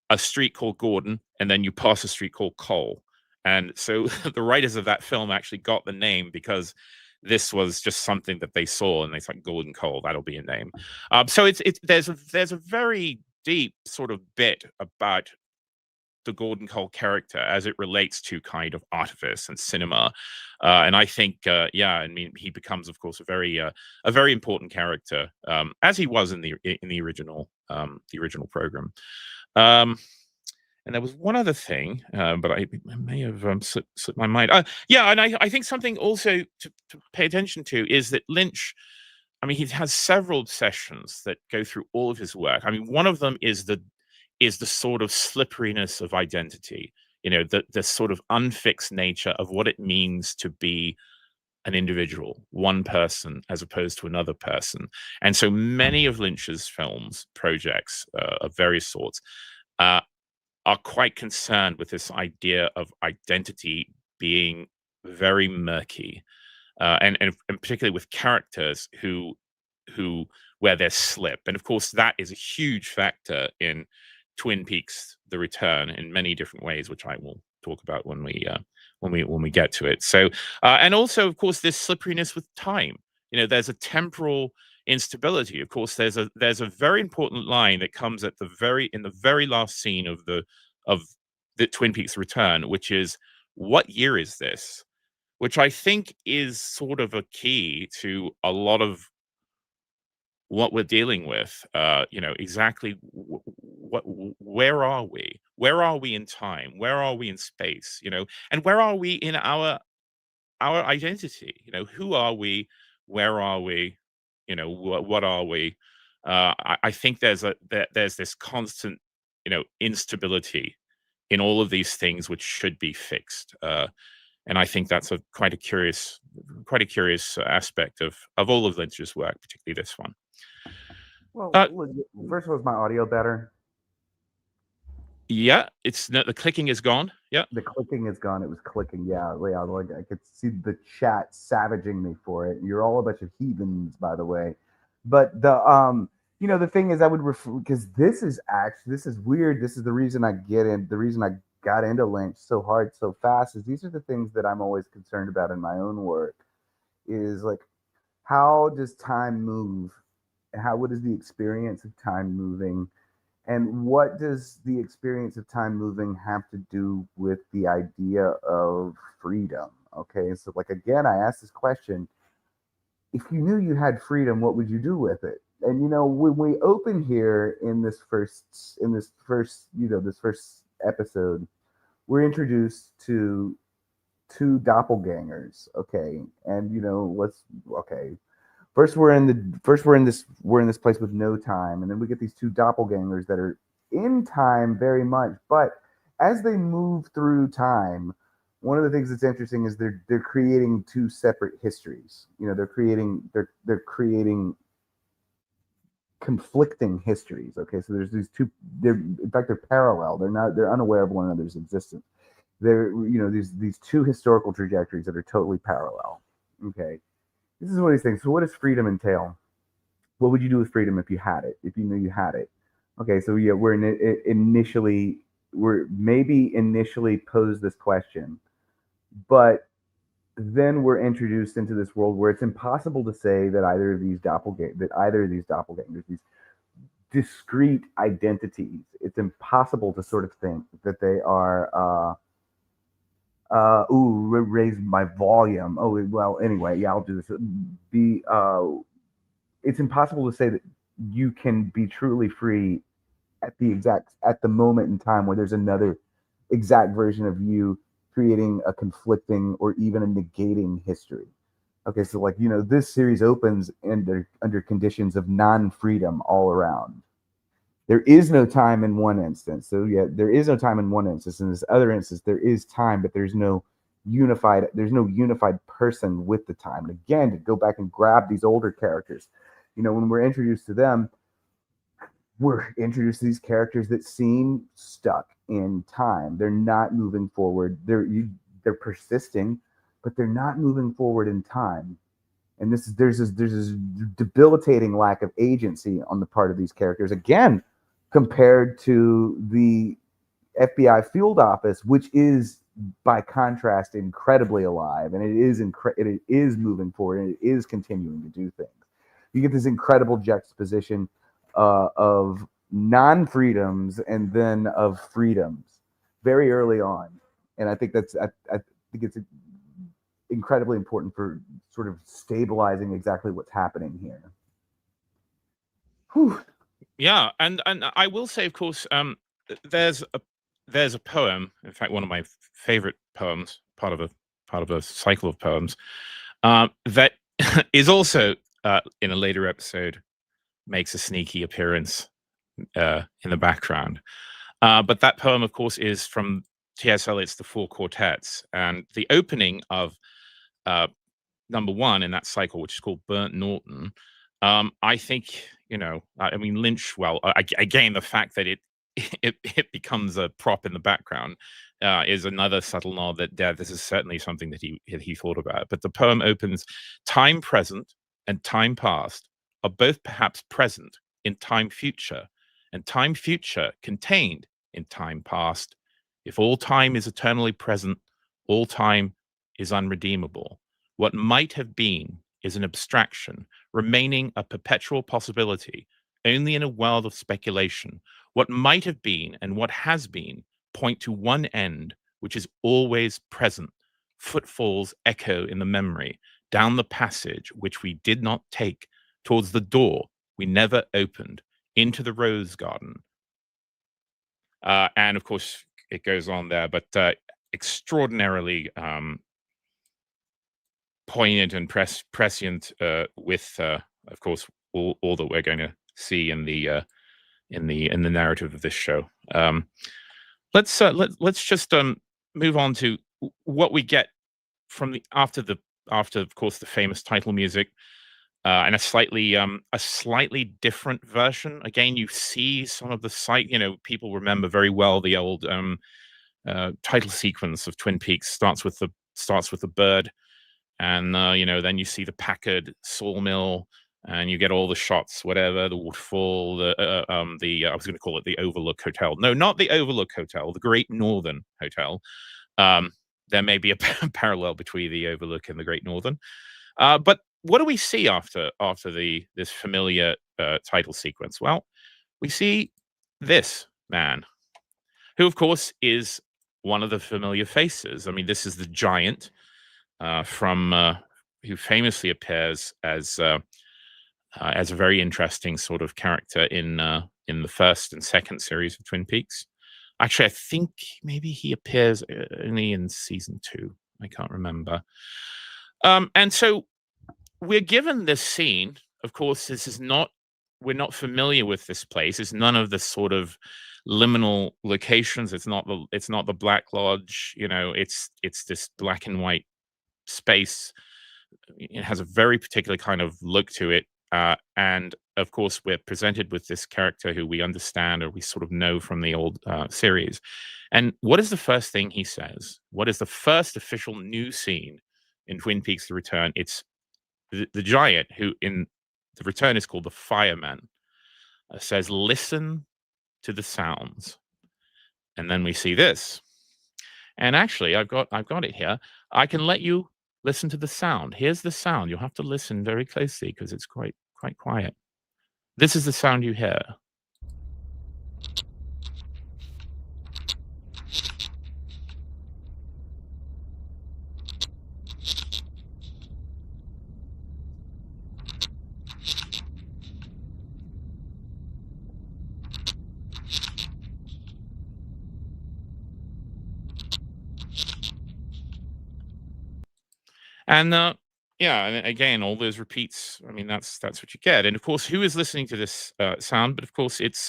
a street called Gordon, and then you pass a street called Cole. And so the writers of that film actually got the name because this was just something that they saw, and they thought, Gordon Cole, that'll be a name. So there's a very deep sort of bit about the Gordon Cole character as it relates to kind of artifice and cinema, and I think, he becomes, of course, a very important character, as he was in the original program. And there was one other thing, but I may have slipped my mind. And I think something also to pay attention to is that Lynch, he has several obsessions that go through all of his work. One of them is the sort of slipperiness of identity, the sort of unfixed nature of what it means to be an individual, one person as opposed to another person. And so many of Lynch's films, projects of various sorts, are quite concerned with this idea of identity being very murky, and particularly with characters who where there's slip. And of course, that is a huge factor in Twin Peaks: The Return in many different ways, which I will talk about when we get to it. So, and also, of course, this slipperiness with time. There's a temporal instability. Of course, there's a very important line that comes in the very last scene of the Twin Peaks: Return, which is, "What year is this?" Which I think is sort of a key to a lot of what we're dealing with. Exactly where are we? Where are we in time? Where are we in space? And where are we in our identity? Who are we? Where are we? What are we? I think there's this constant, instability in all of these things which should be fixed. And I think that's quite a curious aspect of all of Lynch's work, particularly this one. Well, first of all, is my audio better? Yeah, the clicking is gone. Yeah, the clicking is gone. It was clicking. Yeah, like I could see the chat savaging me for it. You're all a bunch of heathens, by the way. But the thing is, I would refer, because this is weird. This is the reason I get in. The reason I got into Lynch so hard, so fast, is these are the things that I'm always concerned about in my own work. Is like, how does time move? What is the experience of time moving? And what does the experience of time moving have to do with the idea of freedom? Okay, so like again, I asked this question: if you knew you had freedom, what would you do with it? And when we open here in this first episode, we're introduced to two doppelgangers. Okay, and first we're in this place with no time, and then we get these two doppelgangers that are in time very much, but as they move through time, one of the things that's interesting is they're creating two separate histories. They're creating conflicting histories. Okay, so there's these two. In fact, they're parallel. They're unaware of one another's existence. They're these two historical trajectories that are totally parallel. Okay, this is one of these things. So what does freedom entail? What would you do with freedom if you had it? If you knew you had it? Okay, so yeah, we're initially posed this question, but then we're introduced into this world where it's impossible to say that either of these doppelgangers, these discrete identities, it's impossible to sort of think that they are raise my volume. Oh, well, anyway, yeah, I'll do this. It's impossible to say that you can be truly free at the moment in time where there's another exact version of you creating a conflicting or even a negating history. Okay, so this series opens under conditions of non-freedom all around. There is no time in one instance. So yeah, there is no time in one instance. In this other instance, there is time, but there's no unified person with the time. And again, to go back and grab these older characters, when we're introduced to them, we're introduced to these characters that seem stuck in time. They're not moving forward. They're persisting, but they're not moving forward in time. And there's this debilitating lack of agency on the part of these characters. Again, compared to the FBI field office, which is by contrast incredibly alive, and it is moving forward, and it is continuing to do things. You get this incredible juxtaposition of non-freedoms and then of freedoms very early on, and I think I think it's incredibly important for sort of stabilizing exactly what's happening here. Whew. Yeah, and I will say, of course, there's a poem. In fact, one of my favorite poems, part of a cycle of poems, that is also in a later episode makes a sneaky appearance in the background. But that poem, of course, is from T.S. Eliot's The Four Quartets, and the opening of number one in that cycle, which is called Burnt Norton. I think, I mean, Lynch, well, again, the fact that it becomes a prop in the background is another subtle nod that this is certainly something that he thought about. But the poem opens, time present and time past are both perhaps present in time future, and time future contained in time past. If all time is eternally present, all time is unredeemable. What might have been is an abstraction, remaining a perpetual possibility, only in a world of speculation. What might have been and what has been point to one end, which is always present. Footfalls echo in the memory, down the passage which we did not take, towards the door we never opened, into the rose garden. And of course, it goes on there, but extraordinarily poignant and prescient with, of course, all that we're going to see in the narrative of this show. Let's just move on to what we get from after of course the famous title music, and a slightly different version. Again, you see some of the people remember very well the old title sequence of Twin Peaks. Starts with the bird, and then you see the Packard sawmill, and you get all the shots, whatever, the waterfall, the I was going to call it the Overlook Hotel. No, not the Overlook Hotel, the Great Northern Hotel. There may be a parallel between the Overlook and the Great Northern. But what do we see after this familiar title sequence? Well, we see this man, who, of course, is one of the familiar faces. I mean, this is the giant from who famously appears as a very interesting sort of character in the first and second series of Twin Peaks. Actually, I think maybe he appears only in season 2. I can't remember. And so we're given this scene. Of course, we're not familiar with this place. It's none of the sort of liminal locations. It's not the Black Lodge. It's this black and white space. It has a very particular kind of look to it. And of course, we're presented with this character who we understand or we sort of know from the old series. And what is the first thing he says? What is the first official new scene in Twin Peaks: The Return? It's the giant, who in The Return is called the fireman, says, "Listen to the sounds." And then we see this. And actually, I've got it here. I can let you listen to the sound. Here's the sound. You'll have to listen very closely because it's quite quiet. This is the sound you hear. And yeah, and again, all those repeats. I mean, that's what you get. And of course, who is listening to this sound? But of course, it's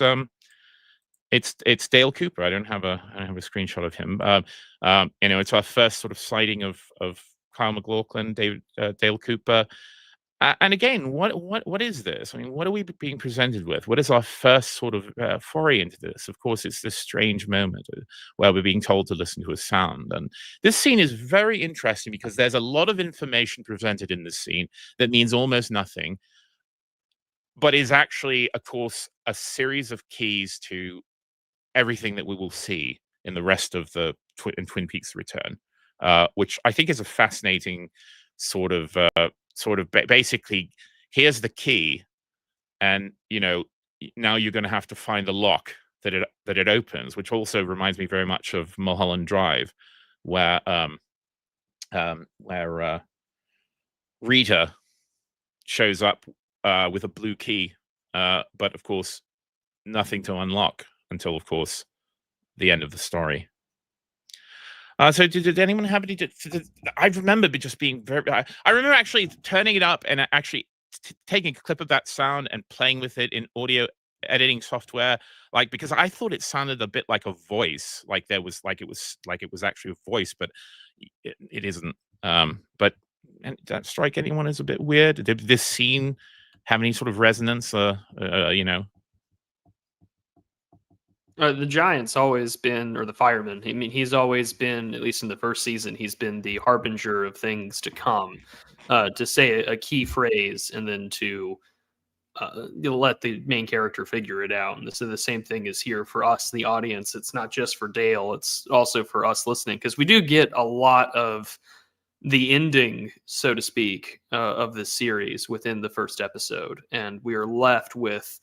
Dale Cooper. I don't have a screenshot of him. It's our first sort of sighting of Kyle MacLachlan, Dale Cooper. And again, what is this? I mean, what are we being presented with? What is our first sort of foray into this? Of course, it's this strange moment where we're being told to listen to a sound. And this scene is very interesting because there's a lot of information presented in this scene that means almost nothing, but is actually, of course, a series of keys to everything that we will see in the rest of the Twin Peaks: Return, which I think is a fascinating sort of basically, here's the key, and now you're going to have to find the lock that it opens, which also reminds me very much of Mulholland Drive, where Rita shows up with a blue key, but of course nothing to unlock until, of course, the end of the story. So did anyone have any? I remember just being very. I remember actually turning it up and actually taking a clip of that sound and playing with it in audio editing software, because I thought it sounded a bit like a voice, like it was actually a voice, but it isn't. But did that strike anyone as a bit weird? Did this scene have any sort of resonance? The giant's always been, or the fireman. I mean, he's always been, at least in the first season, he's been the harbinger of things to come. To say a key phrase and then to let the main character figure it out. And the same thing is here for us, the audience. It's not just for Dale; it's also for us listening, because we do get a lot of the ending, so to speak, of this series within the first episode, and we are left with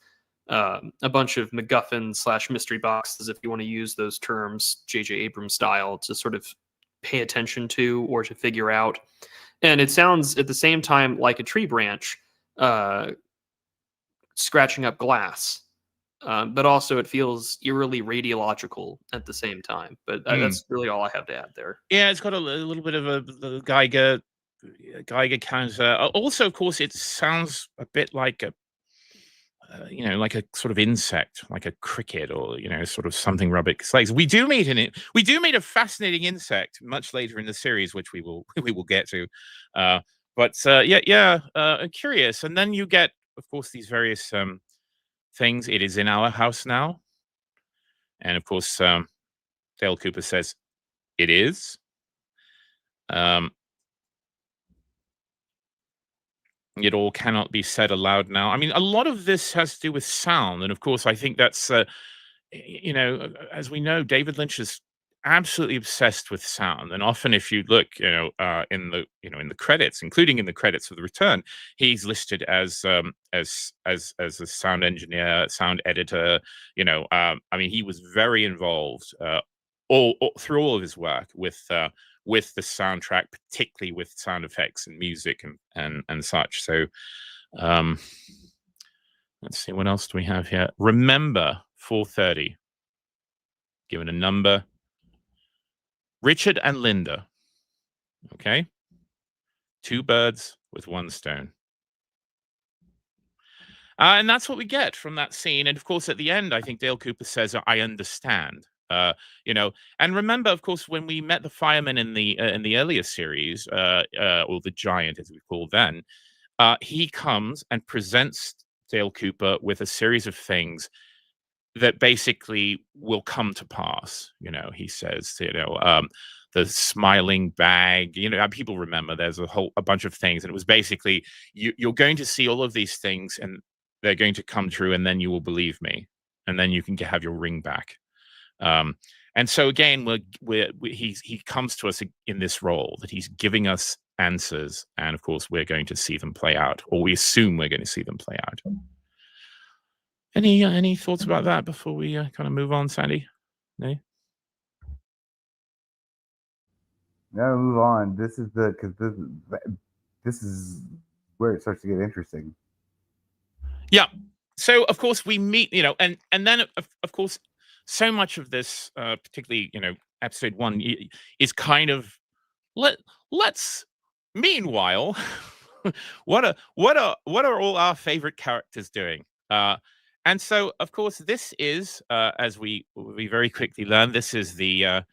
a bunch of MacGuffin / mystery boxes, if you want to use those terms, J.J. Abrams style, to sort of pay attention to or to figure out. And it sounds at the same time like a tree branch scratching up glass, but also it feels eerily radiological at the same time. But that's really all I have to add there. Yeah, it's got a little bit of a Geiger counter. Also, of course, it sounds a bit like a like a sort of insect, like a cricket, or sort of something rubbish. Like we do meet in it. We do meet a fascinating insect much later in the series, which we will get to. But curious. And then you get, of course, these various things. It is in our house now, and of course, Dale Cooper says it is. It all cannot be said aloud now. I mean, a lot of this has to do with sound, and of course, I think that's as we know, David Lynch is absolutely obsessed with sound, and often, if you look, in the credits, including in the credits of The Return, he's listed as a sound engineer, sound editor. I mean, he was very involved all through all of his work with the soundtrack, particularly with sound effects and music and such. So, let's see, what else do we have here? Remember 4:30. Given a number. Richard and Linda. Okay. 2 birds with 1 stone. And that's what we get from that scene. And of course, at the end, I think Dale Cooper says, "I understand." And remember, of course, when we met the fireman in the earlier series, or the giant, as we called then, he comes and presents Dale Cooper with a series of things that basically will come to pass. He says, the smiling bag, people remember there's a bunch of things. And it was basically, you're going to see all of these things and they're going to come true, and then you will believe me. And then you can have your ring back. And so again, he comes to us in this role that he's giving us answers. And of course, we're going to see them play out, or we assume we're going to see them play out. Any thoughts about that before we kind of move on, Sandy? No? No, move on. This is this is where it starts to get interesting. Yeah. So of course we meet, and then of course so much of this, particularly episode 1, is kind of let's. Meanwhile, what are all our favorite characters doing? And so, of course, this is, as we very quickly learn, this is the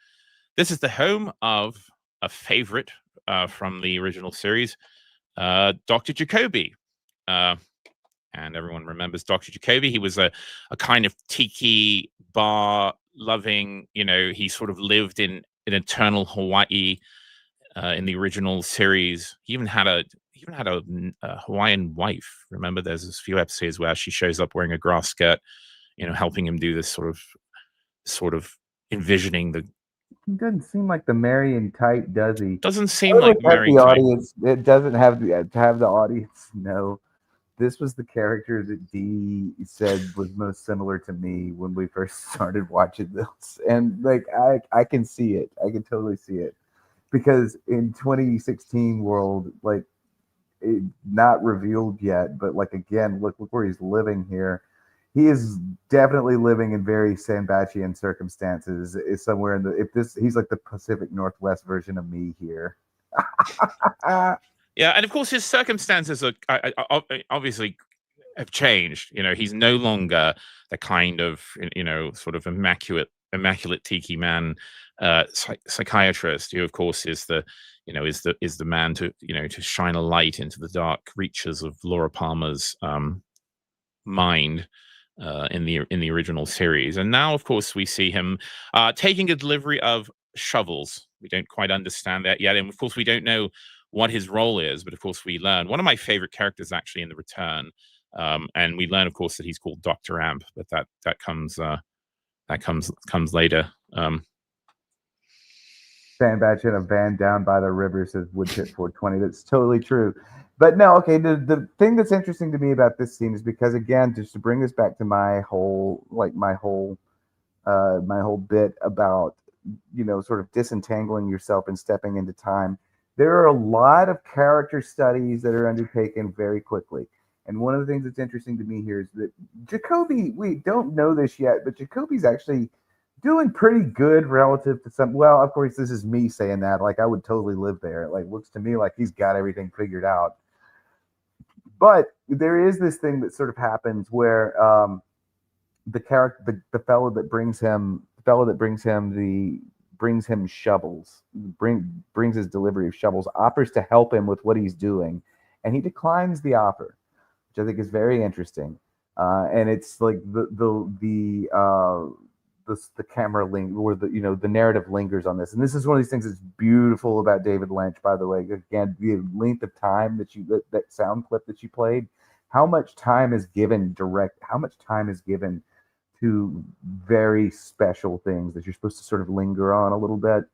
home of a favorite from the original series, Dr. Jacoby. And everyone remembers Dr. Jacoby. He was a kind of tiki bar loving, he sort of lived in eternal Hawaii in the original series. He even had a Hawaiian wife. Remember, there's a few episodes where she shows up wearing a grass skirt, helping him do this sort of envisioning the. He doesn't seem like the Marion type, does he? Doesn't seem like Marion the type. Audience. It doesn't have to have the audience know. This was the character that Dee said was most similar to me when we first started watching this, and like I can see it. I can totally see it. Because in 2016 world, like not revealed yet, but like again, look where he's living here. He is definitely living in very Sandbatchian circumstances. Is somewhere in he's like the Pacific Northwest version of me here. Yeah, and of course his circumstances are obviously have changed. He's no longer the kind of sort of immaculate tiki man psychiatrist who, of course, is the man to to shine a light into the dark reaches of Laura Palmer's mind in the original series. And now, of course, we see him taking a delivery of shovels. We don't quite understand that yet, and of course, we don't know what his role is. But of course, we learn one of my favorite characters actually in The Return, and we learn, of course, that he's called Dr. Amp. But that comes later. Sandbatch in a van down by the river, says Woodpit 420. That's totally true. But no, okay, the thing that's interesting to me about this scene is because, again, just to bring this back to my whole bit about, sort of disentangling yourself and stepping into time, there are a lot of character studies that are undertaken very quickly. And one of the things that's interesting to me here is that Jacoby, we don't know this yet, but Jacoby's actually doing pretty good relative to some. Well, of course, this is me saying that. Like, I would totally live there. It looks to me like he's got everything figured out. But there is this thing that sort of happens where the character, the fellow that brings him shovels, brings his delivery of shovels, offers to help him with what he's doing, and he declines the offer, which I think is very interesting. And it's like the the camera or the narrative lingers on this. And this is one of these things that's beautiful about David Lynch, by the way. Again, the length of time that sound clip that you played, how much time is given to very special things that you're supposed to sort of linger on a little bit.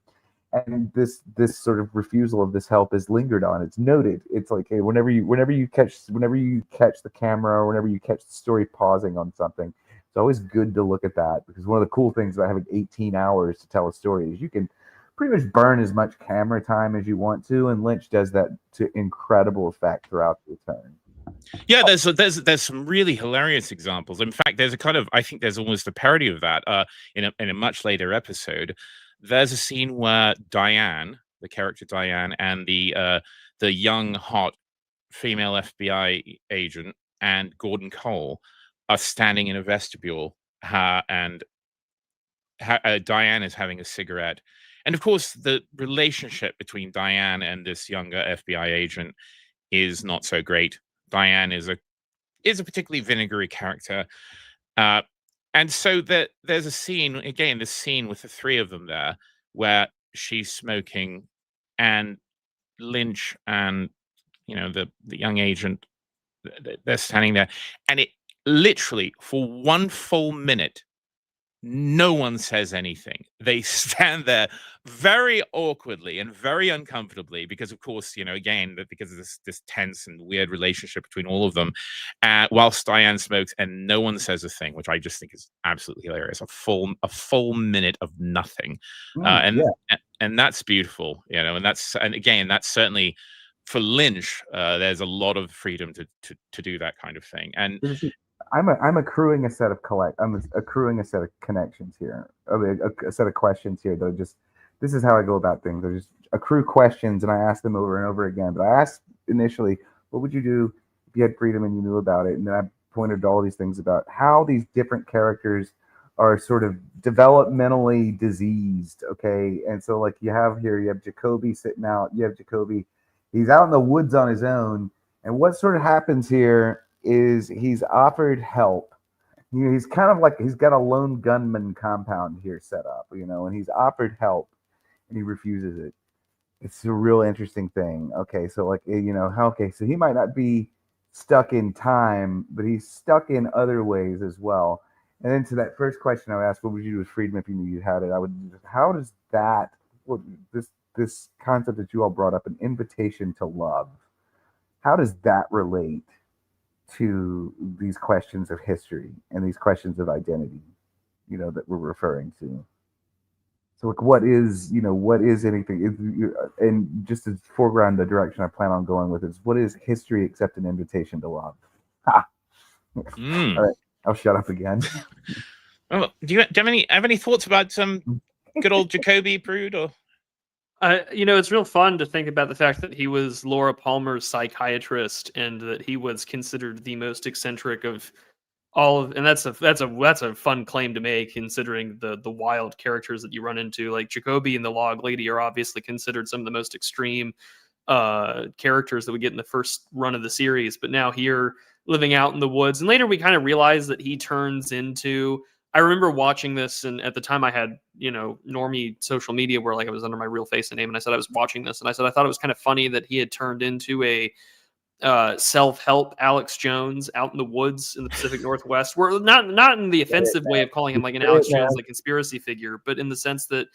And this sort of refusal of this help is lingered on. It's noted. It's like, hey, whenever you catch the camera, or whenever you catch the story pausing on something, it's always good to look at that, because one of the cool things about having 18 hours to tell a story is you can pretty much burn as much camera time as you want to, and Lynch does that to incredible effect throughout the return. Yeah, there's some really hilarious examples. In fact, there's a kind of, I think there's almost a parody of that in a much later episode. There's a scene where Diane, the character Diane, and the young hot female FBI agent and Gordon Cole are standing in a vestibule, and Diane is having a cigarette. And of course, the relationship between Diane and this younger FBI agent is not so great. Diane is a particularly vinegary character. And so there's a scene, again, this scene with the three of them there, where she's smoking, and Lynch and the young agent, they're standing there, and it literally for one full minute, no one says anything. They stand there very awkwardly and very uncomfortably because, of course, again, because of this tense and weird relationship between all of them, whilst Diane smokes, and no one says a thing, which I just think is absolutely hilarious. A full minute of nothing, and that's beautiful, and again, that's certainly for Lynch. There's a lot of freedom to do that kind of thing, and. I'm accruing a set of connections here. I mean, a set of questions here that this is how I go about things. I just accrue questions and I ask them over and over again. But I asked initially, what would you do if you had freedom and you knew about it? And then I pointed to all these things about how these different characters are sort of developmentally diseased. Okay. And so like you have Jacoby sitting out, he's out in the woods on his own. And what sort of happens here is he's offered help. He's kind of like he's got a lone gunman compound here set up, and he's offered help and he refuses it. It's a real interesting thing. Okay, so so he might not be stuck in time, but he's stuck in other ways as well. And then to that first question I would ask, what would you do with freedom if you knew you had it? How does that, this concept that you all brought up, an invitation to love, how does that relate to these questions of history and these questions of identity, that we're referring to? So like, what is anything, and just to foreground the direction I plan on going with is, what is history except an invitation to love? All right, I'll shut up again. Well, do you have any thoughts about some good old Jacoby, Prude, or? It's real fun to think about the fact that he was Laura Palmer's psychiatrist and that he was considered the most eccentric of all of, and that's a fun claim to make, considering the wild characters that you run into. Like Jacoby and the Log Lady are obviously considered some of the most extreme characters that we get in the first run of the series, but now here living out in the woods, and later we kind of realize that he turns into. I remember watching this, and at the time I had, normie social media where like I was under my real face and name, and I said I was watching this, and I said I thought it was kind of funny that he had turned into a self-help Alex Jones out in the woods in the Pacific Northwest. We're not in the offensive way of calling him like an Alex Jones, like conspiracy figure, but in the sense that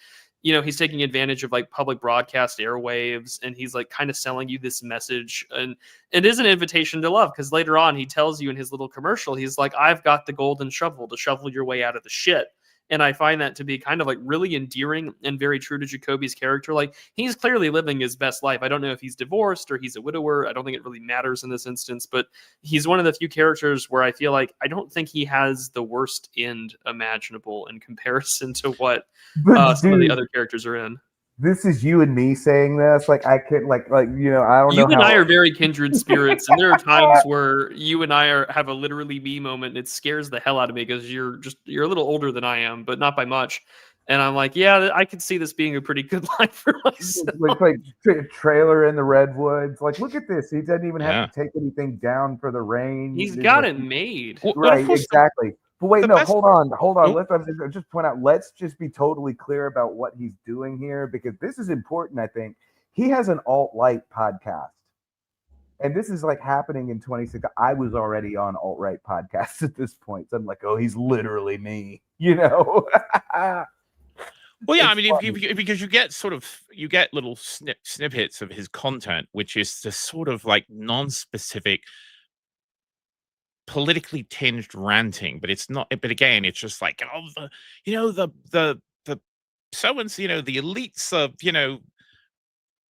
he's taking advantage of like public broadcast airwaves, and he's like kind of selling you this message, and it is an invitation to love, because later on he tells you in his little commercial, he's like, I've got the golden shovel to shovel your way out of the shit. And I find that to be kind of like really endearing and very true to Jacoby's character. Like, he's clearly living his best life. I don't know if he's divorced or he's a widower. I don't think it really matters in this instance, but he's one of the few characters where I feel like I don't think he has the worst end imaginable in comparison to what some of the other characters are in. This is you and me saying this. Like, I could, I don't know. You and I are very kindred spirits, and there are times where you and I have a literally me moment. And it scares the hell out of me because you're a little older than I am, but not by much. And I'm like, yeah, I could see this being a pretty good life for myself. Like trailer in the redwoods. Like, look at this. He doesn't even have to take anything down for the rain. He's got it made. Right, exactly. But wait, The no, best- hold on. Oh. Let's just point out. Let's just be totally clear about what he's doing here, because this is important. I think he has an alt-right podcast, and this is like happening in 26. I was already on alt-right podcasts at this point, so I'm like, oh, he's literally me, you know. Well, yeah, I It's mean, funny. because you get little snippets of his content, which is just sort of like non-specific, politically tinged ranting, but it's not. But again, it's just like, oh, the so and so, the elites are,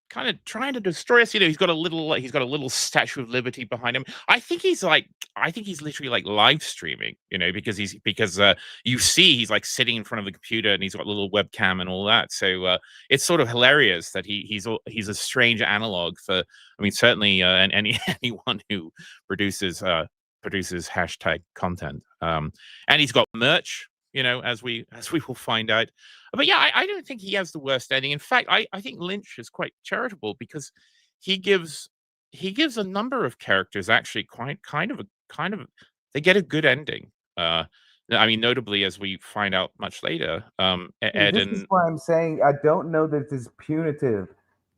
kind of trying to destroy us. He's got a little Statue of Liberty behind him. I think he's literally like live streaming, because you see he's like sitting in front of the computer and he's got a little webcam and all that. So it's sort of hilarious that he's a strange analog for. I mean, certainly anyone who produces hashtag content. And he's got merch, as we will find out. But yeah, I don't think he has the worst ending. In fact, I think Lynch is quite charitable, because he gives a number of characters actually kind of they get a good ending. I mean, notably, as we find out much later, Ed This is why I'm saying I don't know that it's as punitive.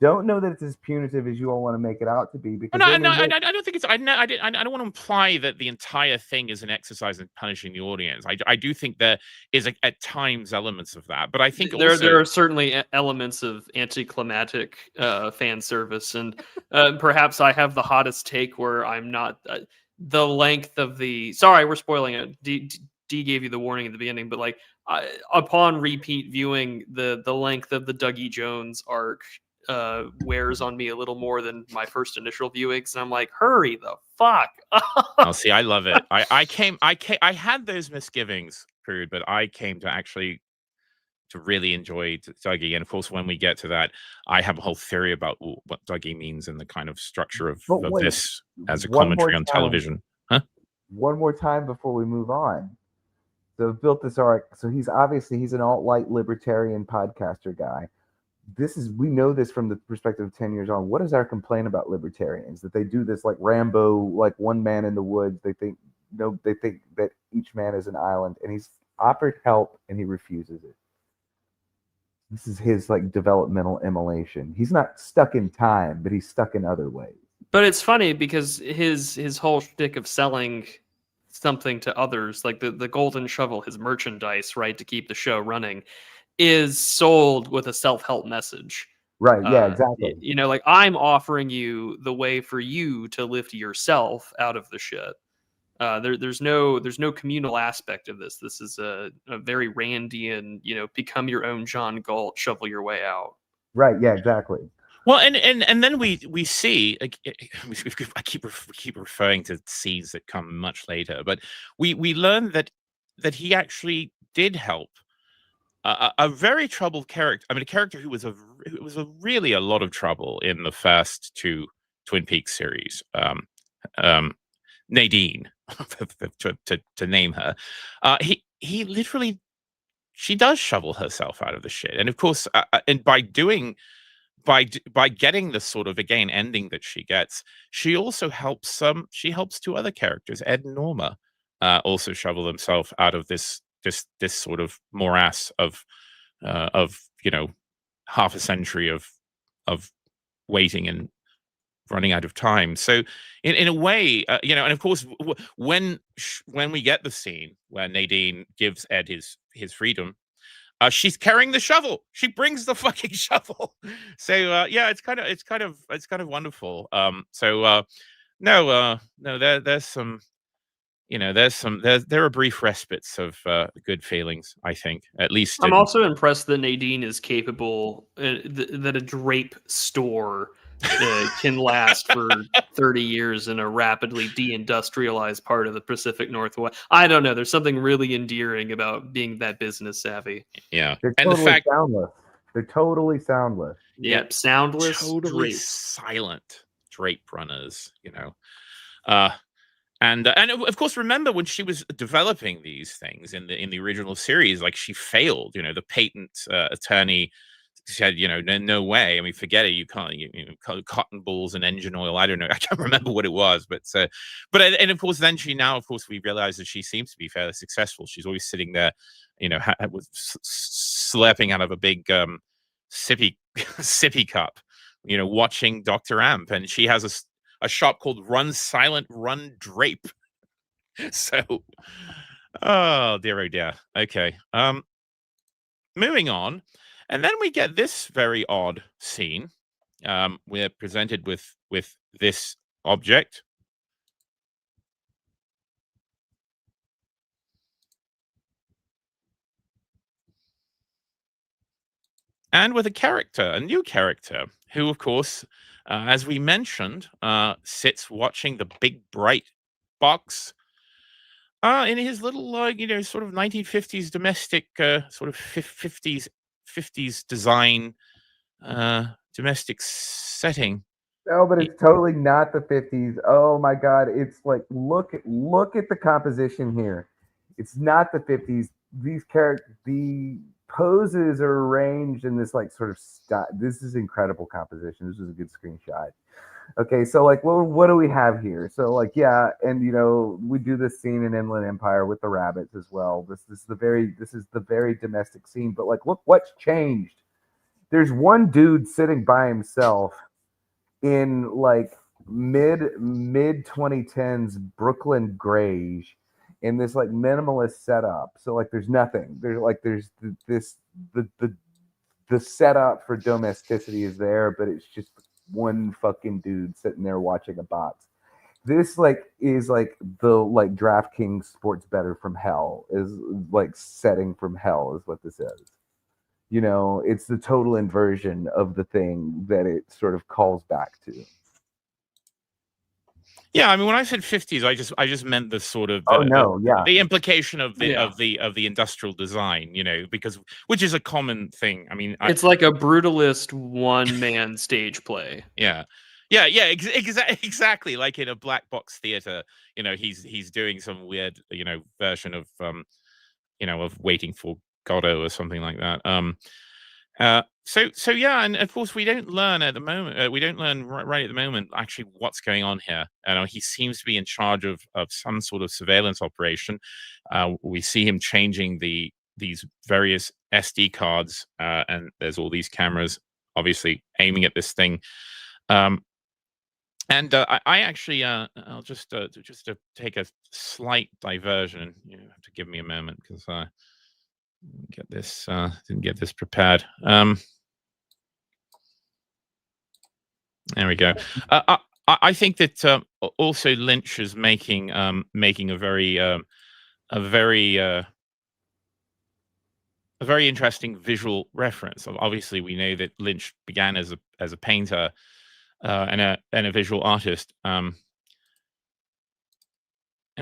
Don't know that it's as punitive as you all want to make it out to be. Because No, I don't think it's. I don't want to imply that the entire thing is an exercise in punishing the audience. I do think there is at times elements of that, but I think there are certainly elements of anticlimactic fan service, and perhaps I have the hottest take where I'm not the length of the. Sorry, we're spoiling it. D gave you the warning at the beginning, but like upon repeat viewing, the length of the Dougie Jones arc wears on me a little more than my first initial viewings, and I'm like, hurry the fuck. Oh, see, I love it. I had those misgivings, Prude, but I came to really enjoy Dougie. And of course, when we get to that, I have a whole theory about what Dougie means and the kind of structure of this as a commentary on television. Huh? One more time before we move on. So I've built this arc. So he's an alt-right libertarian podcaster guy. We know this from the perspective of 10 years on. What is our complaint about libertarians? That they do this like Rambo, like one man in the woods. They think that each man is an island, and he's offered help and he refuses it. This is his like developmental immolation. He's not stuck in time, but he's stuck in other ways. But it's funny because his whole shtick of selling something to others, like the golden shovel, his merchandise, right, to keep the show running, is sold with a self-help message. Right, yeah, exactly. Like, I'm offering you the way for you to lift yourself out of the shit. There's no communal aspect of this. This is a very Randian, become your own John Galt, shovel your way out. Right, yeah, exactly. Well, and then we see, I keep referring to scenes that come much later, but we learn that he actually did help a very troubled character. I mean, a character who was really a lot of trouble in the first two Twin Peaks series. Nadine, to name her. He literally, she does shovel herself out of the shit, and of course, and by getting the sort of, again, ending that she gets, she also helps two other characters, Ed and Norma, also shovel themselves out of this sort of morass of half a century of waiting and running out of time. So in a way, and of course, when we get the scene where Nadine gives Ed his freedom, she's carrying the shovel. She brings the fucking shovel. So yeah, it's kind of wonderful. There's some, there are brief respites of good feelings, I think, at least. I'm also impressed that Nadine is capable, that a drape store can last for 30 years in a rapidly deindustrialized part of the Pacific Northwest. I don't know. There's something really endearing about being that business savvy. Yeah. They're and totally the fact soundless. They're totally soundless. Yep, soundless, totally drapes. silent drape runners, And of course, remember when she was developing these things in the original series, like, she failed. The patent attorney said, no way. I mean, forget it. You can't, cotton balls and engine oil. I don't know. I can't remember what it was, but and of course, then of course, we realized that she seems to be fairly successful. She's always sitting there, with slurping out of a big sippy sippy cup, watching Dr. Amp, and she has a shop called Run Silent, Run Drape. So, oh dear. Okay. Moving on. And then we get this very odd scene. We're presented with this object. And with a new character, who, of course, as we mentioned, sits watching the big bright box in his little, sort of 1950s domestic, sort of 50s design, domestic setting. No, but it's totally not the 50s. Oh my God. It's like, look at the composition here. It's not the 50s. The poses are arranged in this like sort of style. This is incredible composition. This is a good screenshot. Okay, so like, well, what do we have here? So like, yeah, and we do this scene in Inland Empire with the rabbits as well. This is the very domestic scene. But like, look what's changed. There's one dude sitting by himself in like mid 2010s Brooklyn Grays in this like minimalist setup. So like, there's nothing. There's the setup for domesticity is there, but it's just one fucking dude sitting there watching a box. This like is like the like DraftKings sports better from hell, is like setting from hell is what this is. It's the total inversion of the thing that it sort of calls back to. Yeah, I mean, when I said 50s, I just meant the sort of the implication of the industrial design, because which is a common thing. I mean, it's like a brutalist one-man stage play. Yeah, exactly. Like in a black box theater, he's doing some weird, version of of Waiting for Godot or something like that. So yeah, and of course we don't learn at the moment. We don't learn right at the moment actually what's going on here. He seems to be in charge of some sort of surveillance operation. We see him changing these various SD cards, and there's all these cameras, obviously aiming at this thing. And I actually, I'll just to take a slight diversion. You have to give me a moment because didn't get this prepared. There we go. I think that also Lynch is making a very interesting visual reference. Obviously, we know that Lynch began as a painter and a visual artist, and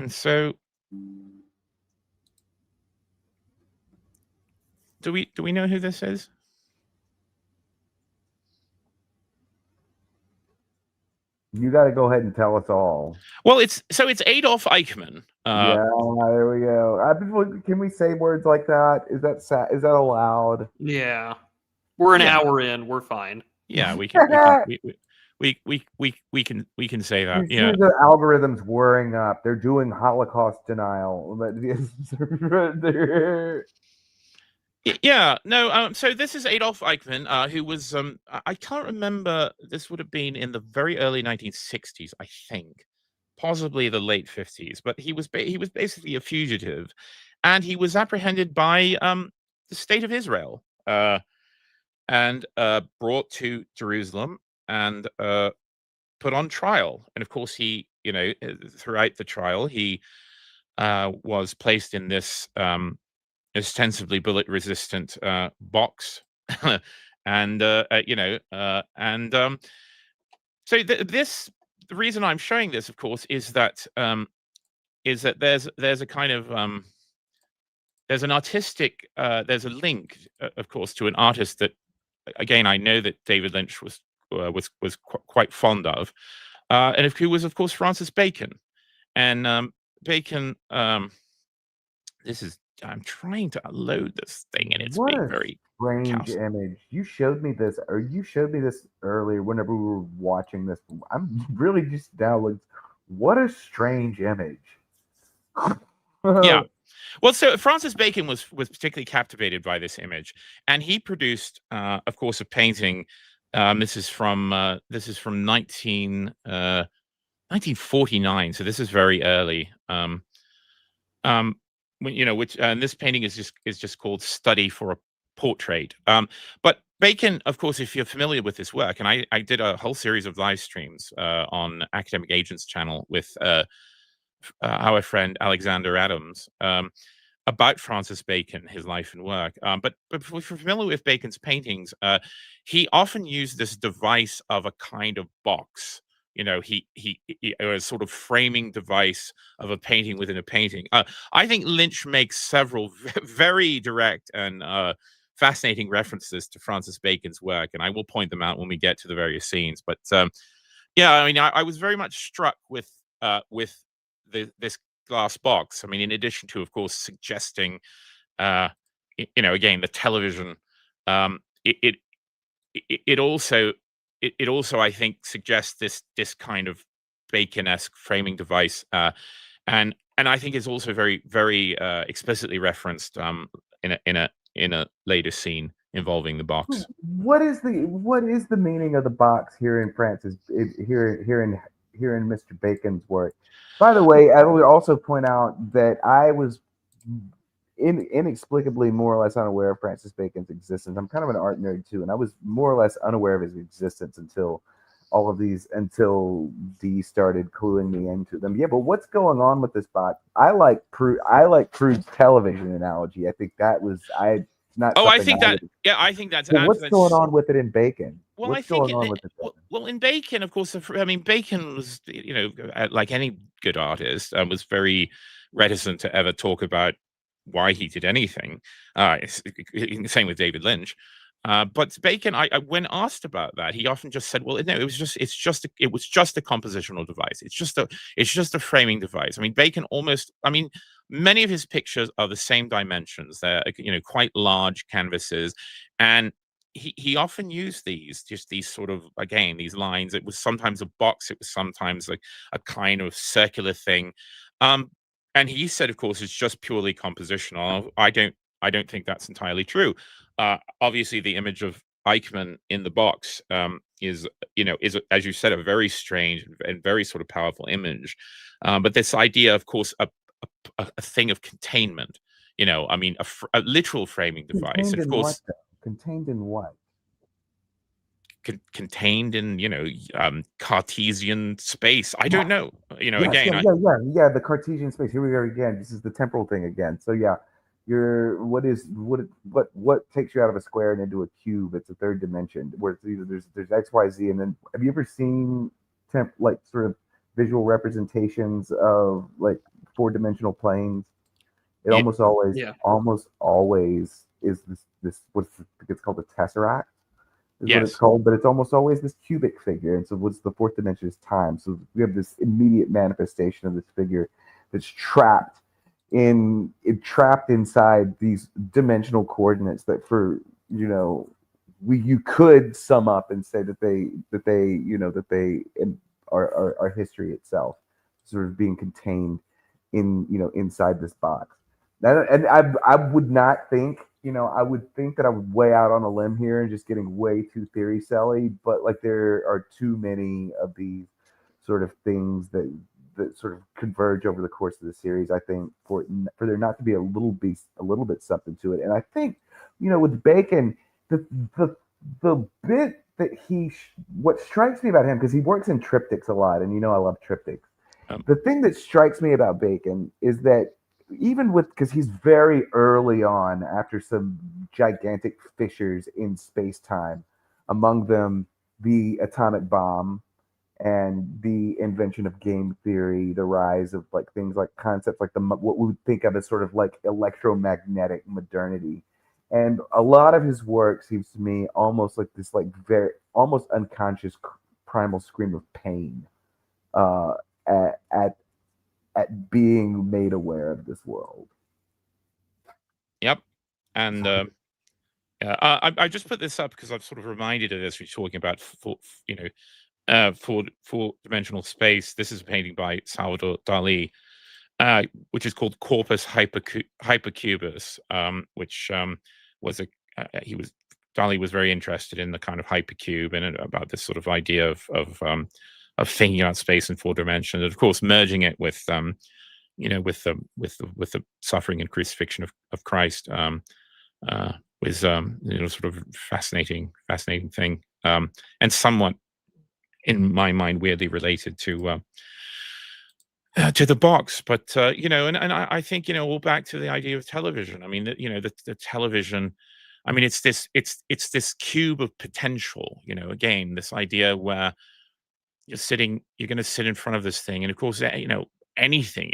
so. Do we know who this is? You got to go ahead and tell us all. Well, it's Adolf Eichmann. Yeah, there we go. Can we say words like that? Is that allowed? Yeah, we're an hour in. We're fine. Yeah, we can say that. Yeah, the algorithms whirring up. They're doing Holocaust denial. Yeah, no. So this is Adolf Eichmann, who was I can't remember. This would have been in the very early 1960s, I think, possibly the late 50s. But he was basically a fugitive, and he was apprehended by the state of Israel, and brought to Jerusalem and put on trial. And of course, he, throughout the trial, he was placed in this ostensibly bullet-resistant box, and so the reason I'm showing this, of course, is that there's a kind of there's an artistic there's a link, of course, to an artist that, again, I know that David Lynch was quite fond of, and who was, of course, Francis Bacon, and Bacon. This is I'm trying to load this thing, and it's What being a very strange cowsed. image. You showed me this, or you showed me this earlier whenever we were watching this. I'm really just now like, what a strange image. Yeah. Well, so Francis Bacon was particularly captivated by this image, and he produced, of course, a painting. This is from 1949, so this is very early. Which and this painting is just called "Study for a Portrait." But Bacon, of course, if you're familiar with this work, and I did a whole series of live streams on Academic Agents channel with our friend Alexander Adams about Francis Bacon, his life and work. But if you're familiar with Bacon's paintings, he often used this device of a kind of box. He a sort of framing device of a painting within a painting. I think Lynch makes several very direct and fascinating references to Francis Bacon's work, and I will point them out when we get to the various scenes. But yeah, I mean, I was very much struck with this glass box. I mean, in addition to, of course, suggesting, again, the television, um, it, it it also I think suggests this kind of Bacon-esque framing device, and I think is also very very explicitly referenced in a later scene involving the box. What is the meaning of the box here in Francis here in Mr. Bacon's work? By the way, I would also point out that I was inexplicably more or less unaware of Francis Bacon's existence. I'm kind of an art nerd too, and I was more or less unaware of his existence until Dee started cluing me into them. Yeah, but what's going on with this box? I like Prude's television analogy. I think that was not. Oh, I something think I that. would. Yeah, I think that's. Well, what's going on with it in Bacon? Well, I What's think going on with it? well, in Bacon, of course. I mean, Bacon was, like any good artist, was very reticent to ever talk about why he did anything. Same with David Lynch. But Bacon, when asked about that, he often just said, "Well, no, it was just a compositional device. It's just a framing device." I mean, Bacon almost. I mean, many of his pictures are the same dimensions. They're quite large canvases, and he often used these sort of, again, these lines. It was sometimes a box. It was sometimes like a kind of circular thing. Um, and he said, of course, it's just purely compositional. I don't think that's entirely true. Obviously, the image of Eichmann in the box is, as you said, a very strange and very sort of powerful image. But this idea, of course, a thing of containment. I mean, a literal framing device. Contained Of in course, what? Contained in what? contained in Cartesian space. I don't know. Yes, Again, yeah. The Cartesian space. Here we go again. This is the temporal thing again. So yeah, what takes you out of a square and into a cube? It's a third dimension where it's either there's X, Y, Z, and then have you ever seen like sort of visual representations of like four-dimensional planes? It Yeah. almost always is this it's called a tesseract is what it's Yes. called, but it's almost always this cubic figure. And so what's the fourth dimension is time. So we have this immediate manifestation of this figure that's trapped inside these dimensional coordinates that you could sum up and say that they are history itself, sort of being contained inside this box. And I would not think, I would think that I would way out on a limb here and just getting way too theory selly, but like there are too many of these sort of things that sort of converge over the course of the series. I think for there not to be a little bit something to it. And I think, with Bacon, the bit that what strikes me about him, because he works in triptychs a lot, and I love triptychs. The thing that strikes me about Bacon is that even because he's very early on after some gigantic fissures in space-time, among them the atomic bomb and the invention of game theory, the rise of like things like concepts like what we would think of as sort of like electromagnetic modernity. And a lot of his work seems to me almost like this like very almost unconscious primal scream of pain at being made aware of this world. And I just put this up because I've sort of reminded of this. We're talking about four-dimensional space. This is a painting by Salvador Dali, which is called Corpus Hypercubus, which was Dali was very interested in the kind of hypercube and about this sort of idea of thinking about space in 4 dimensions. Of course, merging it with with the suffering and crucifixion of Christ was sort of fascinating thing, and somewhat, in my mind, weirdly related to the box. But and I think all back to the idea of television. I mean, the television. I mean, it's this cube of potential. Again, this idea where you're going to sit in front of this thing, and of course, anything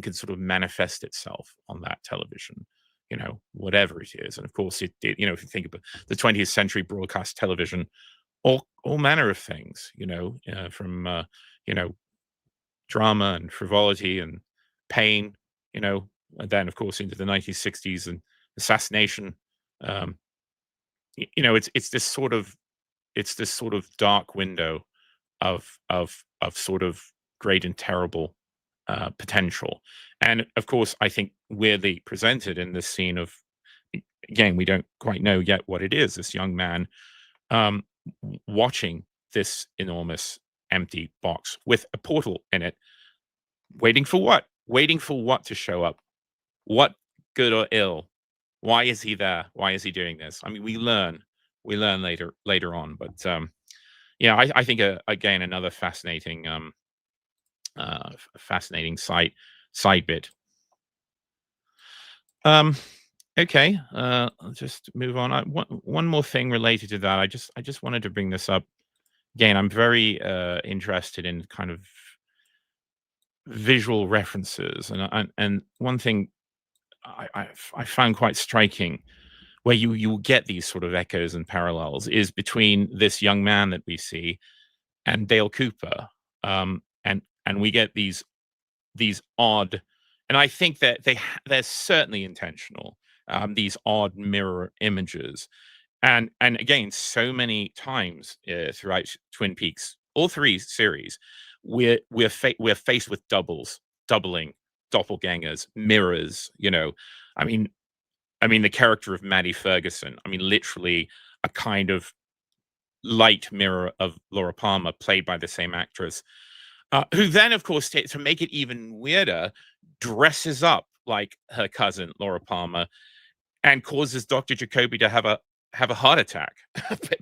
can sort of manifest itself on that television. Whatever it is, and of course, it if you think about the 20th century broadcast television, all manner of things. From drama and frivolity and pain, and then of course into the 1960s and assassination. It's this sort of dark window of sort of great and terrible potential. And of course, I think weirdly presented in this scene of, again, we don't quite know yet what it is, this young man watching this enormous empty box with a portal in it, waiting for what? Waiting for what to show up? What, good or ill? Why is he there? Why is he doing this? I mean, we learn later on, but I think again another fascinating side bit. Okay, I'll just move on. One more thing related to that. I just wanted to bring this up. Again, I'm very interested in kind of visual references, and one thing I found quite striking, where you get these sort of echoes and parallels, is between this young man that we see and Dale Cooper, and we get these odd, and I think that they're certainly intentional. These odd mirror images, and again, so many times throughout Twin Peaks, all 3 series, we're faced with doubling, doppelgangers, mirrors. I mean, the character of Maddie Ferguson. I mean, literally a kind of light mirror of Laura Palmer, played by the same actress, who then, of course, to make it even weirder, dresses up like her cousin Laura Palmer and causes Dr. Jacoby to have a heart attack,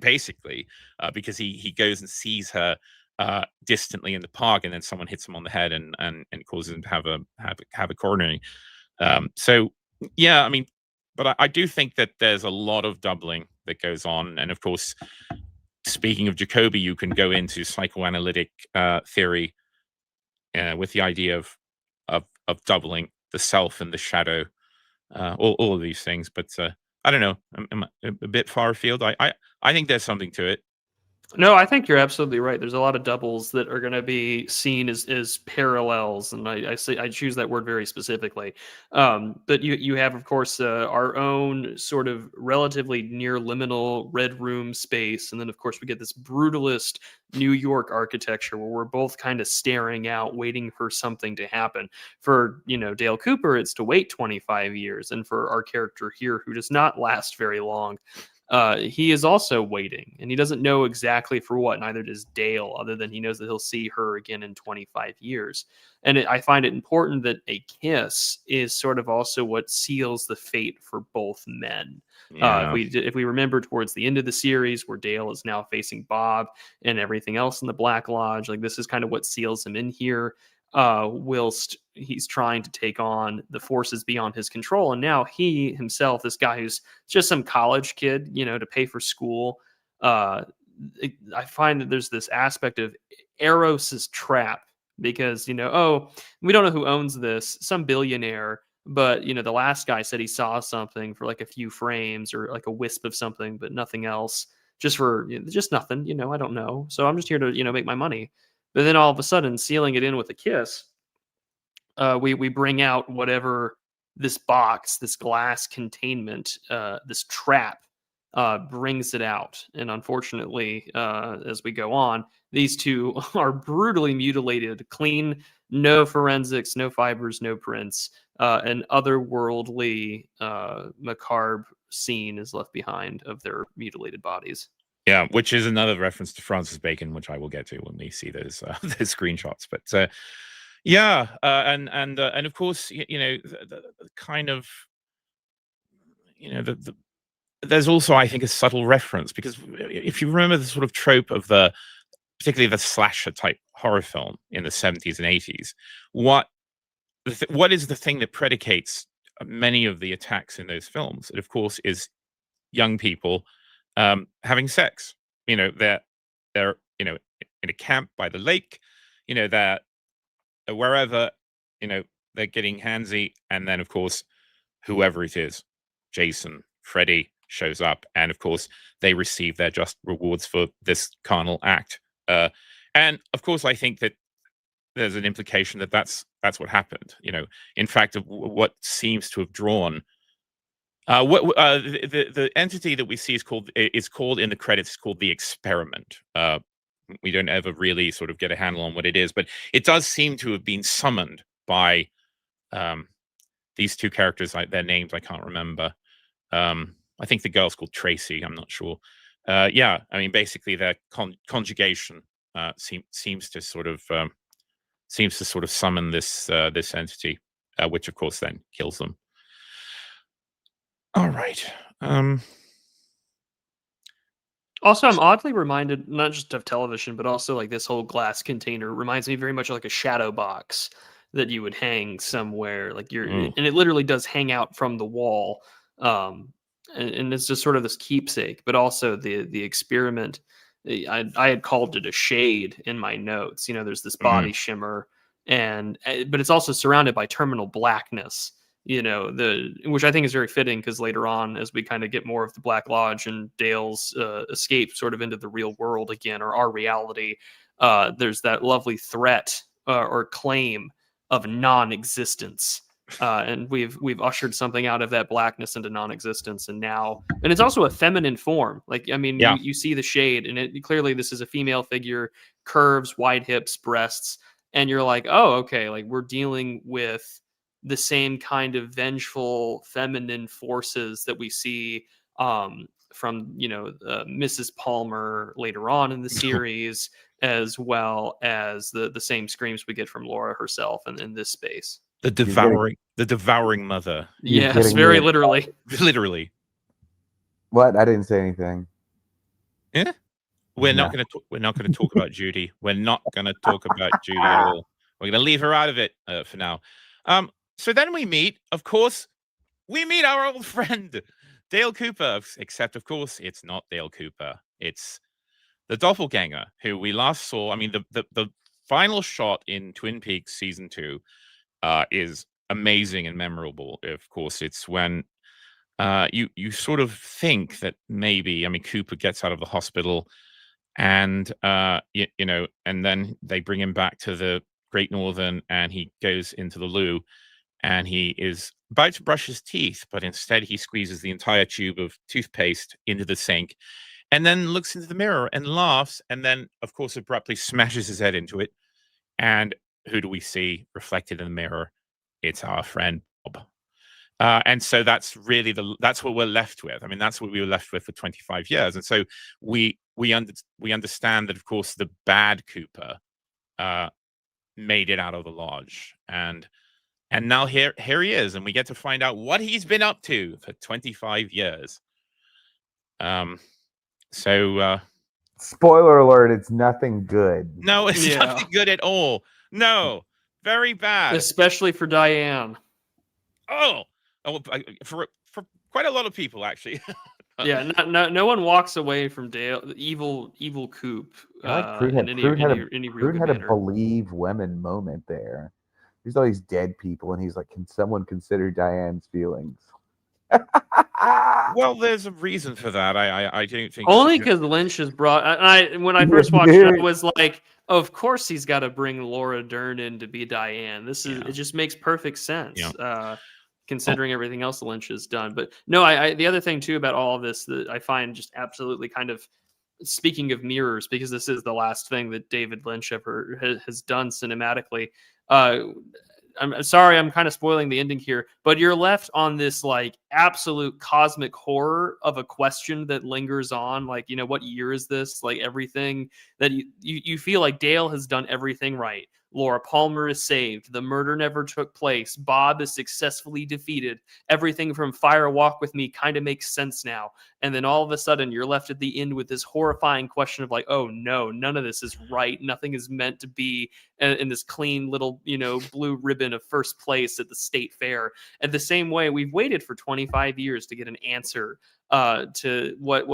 basically, because he goes and sees her distantly in the park, and then someone hits him on the head and causes him to have a coronary. So yeah, I mean, but I do think that there's a lot of doubling that goes on, and of course, speaking of Jacoby, you can go into psychoanalytic theory with the idea of doubling the self and the shadow, all of these things. But I don't know, I'm a bit far afield. I think there's something to it. No, I think you're absolutely right. There's a lot of doubles that are going to be seen as parallels, and I choose that word very specifically. But you have, of course, our own sort of relatively near liminal red room space, and then of course we get this brutalist New York architecture where we're both kind of staring out, waiting for something to happen. For Dale Cooper, it's to wait 25 years, and for our character here, who does not last very long, he is also waiting, and he doesn't know exactly for what. Neither does Dale, other than he knows that he'll see her again in 25 years. And I find it important that a kiss is sort of also what seals the fate for both men. Yeah. If we remember towards the end of the series, where Dale is now facing Bob and everything else in the Black Lodge, like this is kind of what seals him in here. Whilst he's trying to take on the forces beyond his control. And now he himself, this guy who's just some college kid, to pay for school. I find that there's this aspect of Eros's trap, because, we don't know who owns this, some billionaire, but, the last guy said he saw something for like a few frames or like a wisp of something, but nothing else, just nothing, I don't know. So I'm just here to, make my money. But then all of a sudden, sealing it in with a kiss, we bring out whatever this box, this glass containment, this trap, brings it out. And unfortunately, as we go on, these two are brutally mutilated, clean, no forensics, no fibers, no prints. An otherworldly, macabre scene is left behind of their mutilated bodies. Yeah, which is another reference to Francis Bacon, which I will get to when we see those those screenshots. But yeah, and of course, the kind of, there's also, I think, a subtle reference, because if you remember the sort of trope of particularly the slasher type horror film in the 70s and 80s, what is the thing that predicates many of the attacks in those films? It, of course, is young people having sex. They're in a camp by the lake, they're wherever, they're getting handsy, and then, of course, whoever it is, Jason, Freddy, shows up, and of course they receive their just rewards for this carnal act. And of course, I think that there's an implication that that's what happened. In fact, what seems to have drawn the entity that we see is called in the credits, it's called the Experiment. We don't ever really sort of get a handle on what it is, but it does seem to have been summoned by these two characters. Their names I can't remember. I think the girl's called Tracy. I'm not sure. Yeah, I mean, basically their conjugation seems to sort of summon this entity, which of course then kills them. All right. Also, I'm oddly reminded, not just of television, but also like this whole glass container reminds me very much of like a shadow box that you would hang somewhere. Like and it literally does hang out from the wall. And it's just sort of this keepsake, but also the Experiment. I had called it a shade in my notes. There's this body shimmer, but it's also surrounded by terminal blackness. Which I think is very fitting, because later on, as we kind of get more of the Black Lodge and Dale's escape sort of into the real world again, or our reality, there's that lovely threat or claim of non-existence. And we've ushered something out of that blackness into non-existence, and it's also a feminine form. Like, I mean, yeah. you see the shade, and clearly this is a female figure, curves, wide hips, breasts, and you're like, oh, okay, like we're dealing with the same kind of vengeful feminine forces that we see from Mrs. Palmer later on in the series, as well as the same screams we get from Laura herself in this space. The devouring mother. Yes, very literally. Literally. What? I didn't say anything. Yeah. We're not going to talk about Judy. We're not going to talk about Judy at all. We're going to leave her out of it for now. So then we meet our old friend Dale Cooper, except of course it's not Dale Cooper. It's the doppelganger who we last saw. I mean, the final shot in Twin Peaks season 2 is amazing and memorable. Of course, it's when you sort of think that maybe, I mean, Cooper gets out of the hospital, and and then they bring him back to the Great Northern, and he goes into the loo, and he is about to brush his teeth, but instead he squeezes the entire tube of toothpaste into the sink, and then looks into the mirror and laughs, and then, of course, abruptly smashes his head into it. And who do we see reflected in the mirror? It's our friend Bob. And so that's really that's what we're left with. I mean, that's what we were left with for 25 years. And so we understand that, of course, the bad Cooper made it out of the lodge, and now here he is, and we get to find out what he's been up to for 25 years. So spoiler alert, it's nothing good. No, it's nothing good at all. No, very bad, especially for Diane. Oh, for quite a lot of people, actually. Yeah, no one walks away from Dale, the evil Coop. Prud had a believe women moment there. There's all these dead people, and he's like, "Can someone consider Diane's feelings?" Well, there's a reason for that. I don't think only because Lynch has brought. When I first watched it, I was like, of course he's got to bring Laura Dern in to be Diane. It just makes perfect sense. Yeah. considering everything else Lynch has done. But no, I the other thing too about all of this that I find just absolutely kind of, speaking of mirrors, because this is the last thing that David Lynch ever has done cinematically. I'm sorry, I'm kind of spoiling the ending here, but you're left on this like absolute cosmic horror of a question that lingers on. Like, you know, what year is this? Like everything that you feel like Dale has done everything right. Laura Palmer is saved. The murder never took place. Bob is successfully defeated. Everything from Fire Walk with Me kind of makes sense now. And then all of a sudden you're left at the end with this horrifying question of like, oh no, none of this is right. Nothing is meant to be in this clean little, you know, blue ribbon of first place at the state fair. And the same way we've waited for 25 years to get an answer to what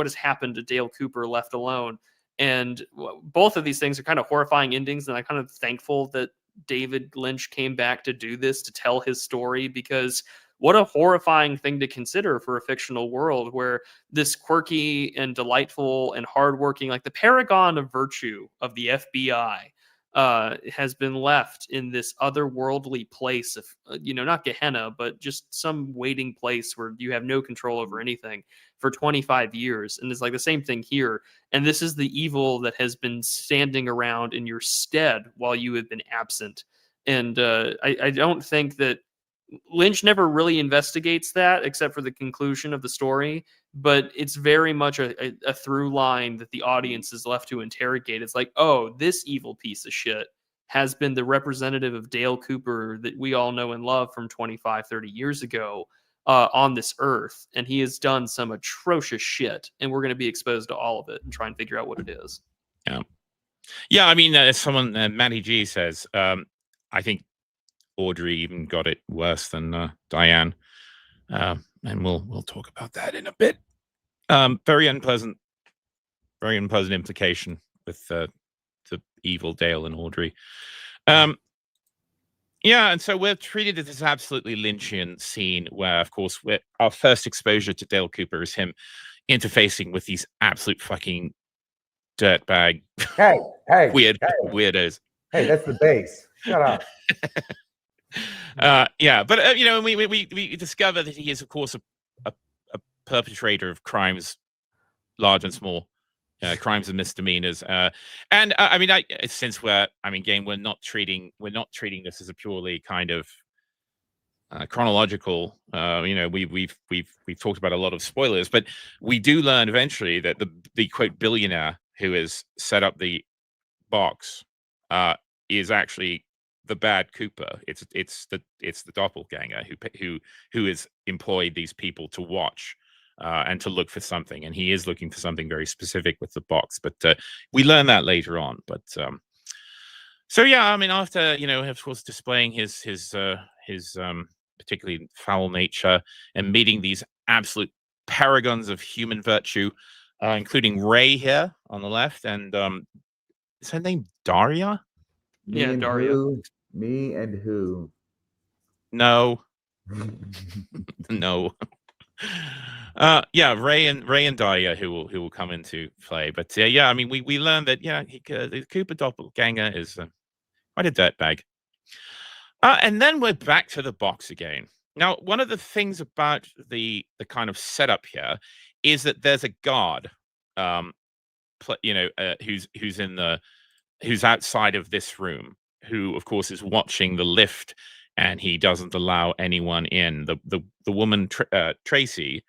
has happened to Dale Cooper left alone. And both of these things are kind of horrifying endings. And I'm kind of thankful that David Lynch came back to do this, to tell his story, because what a horrifying thing to consider for a fictional world where this quirky and delightful and hardworking, like the paragon of virtue of the FBI, has been left in this otherworldly place of, you know, not Gehenna, but just some waiting place where you have no control over anything for 25 years. And it's like the same thing here. And this is the evil that has been standing around in your stead while you have been absent. And I don't think that Lynch never really investigates that except for the conclusion of the story, but it's very much a through line that the audience is left to interrogate. It's like, oh, this evil piece of shit has been the representative of Dale Cooper that we all know and love from 25, 30 years ago on this earth. And he has done some atrocious shit, and we're going to be exposed to all of it and try and figure out what it is. Yeah. Yeah, I mean, someone, Matty G says, I think Audrey even got it worse than Diane, and we'll talk about that in a bit. Very unpleasant implication with the evil Dale and Audrey. Yeah, and so we're treated as this absolutely Lynchian scene where, of course, our first exposure to Dale Cooper is him interfacing with these absolute fucking dirtbag, weirdos. Hey, that's the base. Shut up. Yeah, but you know, we discover that he is, of course, a perpetrator of crimes, large and small, crimes and misdemeanors. And I mean, since we're not treating this as a purely kind of chronological. You know, we've talked about a lot of spoilers, but we do learn eventually that the quote billionaire who has set up the box is actually the bad Cooper. It's the doppelganger who has employed these people to watch and to look for something, and he is looking for something very specific with the box. But we learn that later on. But so yeah, I mean, after, you know, of course, displaying his particularly foul nature and meeting these absolute paragons of human virtue, including Ray here on the left, and is her name Daria? Yeah, Daria. Me and who? No. No. Yeah, Ray and Daria who will come into play. But yeah, I mean, we learned that the Cooper doppelganger is quite a dirtbag. And then we're back to the box again. Now, one of the things about the kind of setup here is that there's a guard, who's outside of this room, who of course is watching the lift, and he doesn't allow anyone in. The woman Tracy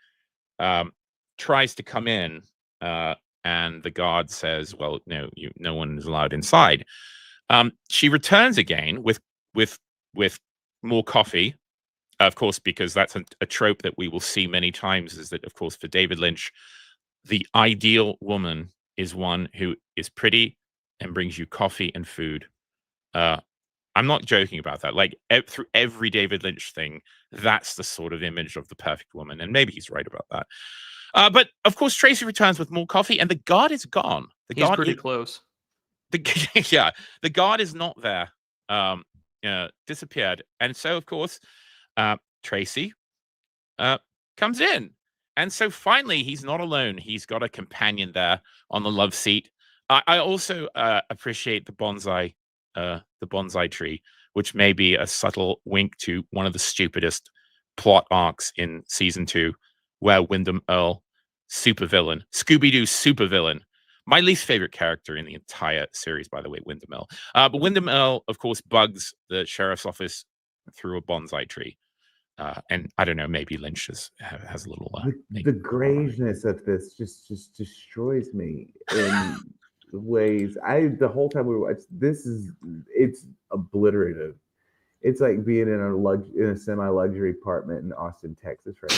tries to come in, and the guard says, "Well, no one is allowed inside." She returns again with more coffee, of course, because that's a trope that we will see many times. Is that, of course, for David Lynch, the ideal woman is one who is pretty and brings you coffee and food. I'm not joking about that. Like, through every David Lynch thing, that's the sort of image of the perfect woman, and maybe he's right about that. But of course, Tracy returns with more coffee, and the guard is gone. He's pretty close. The guard is not there. Disappeared, and so of course, Tracy comes in, and so finally he's not alone. He's got a companion there on the love seat. I also appreciate the bonsai tree, which may be a subtle wink to one of the stupidest plot arcs in season 2, where Wyndham Earl, supervillain, Scooby-Doo supervillain, my least favorite character in the entire series, by the way, Wyndham Earl. But Wyndham Earl, of course, bugs the sheriff's office through a bonsai tree. And I don't know, maybe Lynch has a little... the grayness of this just destroys me in ways. The whole time we watched, it's obliterative. It's like being in a semi-luxury apartment in Austin, Texas right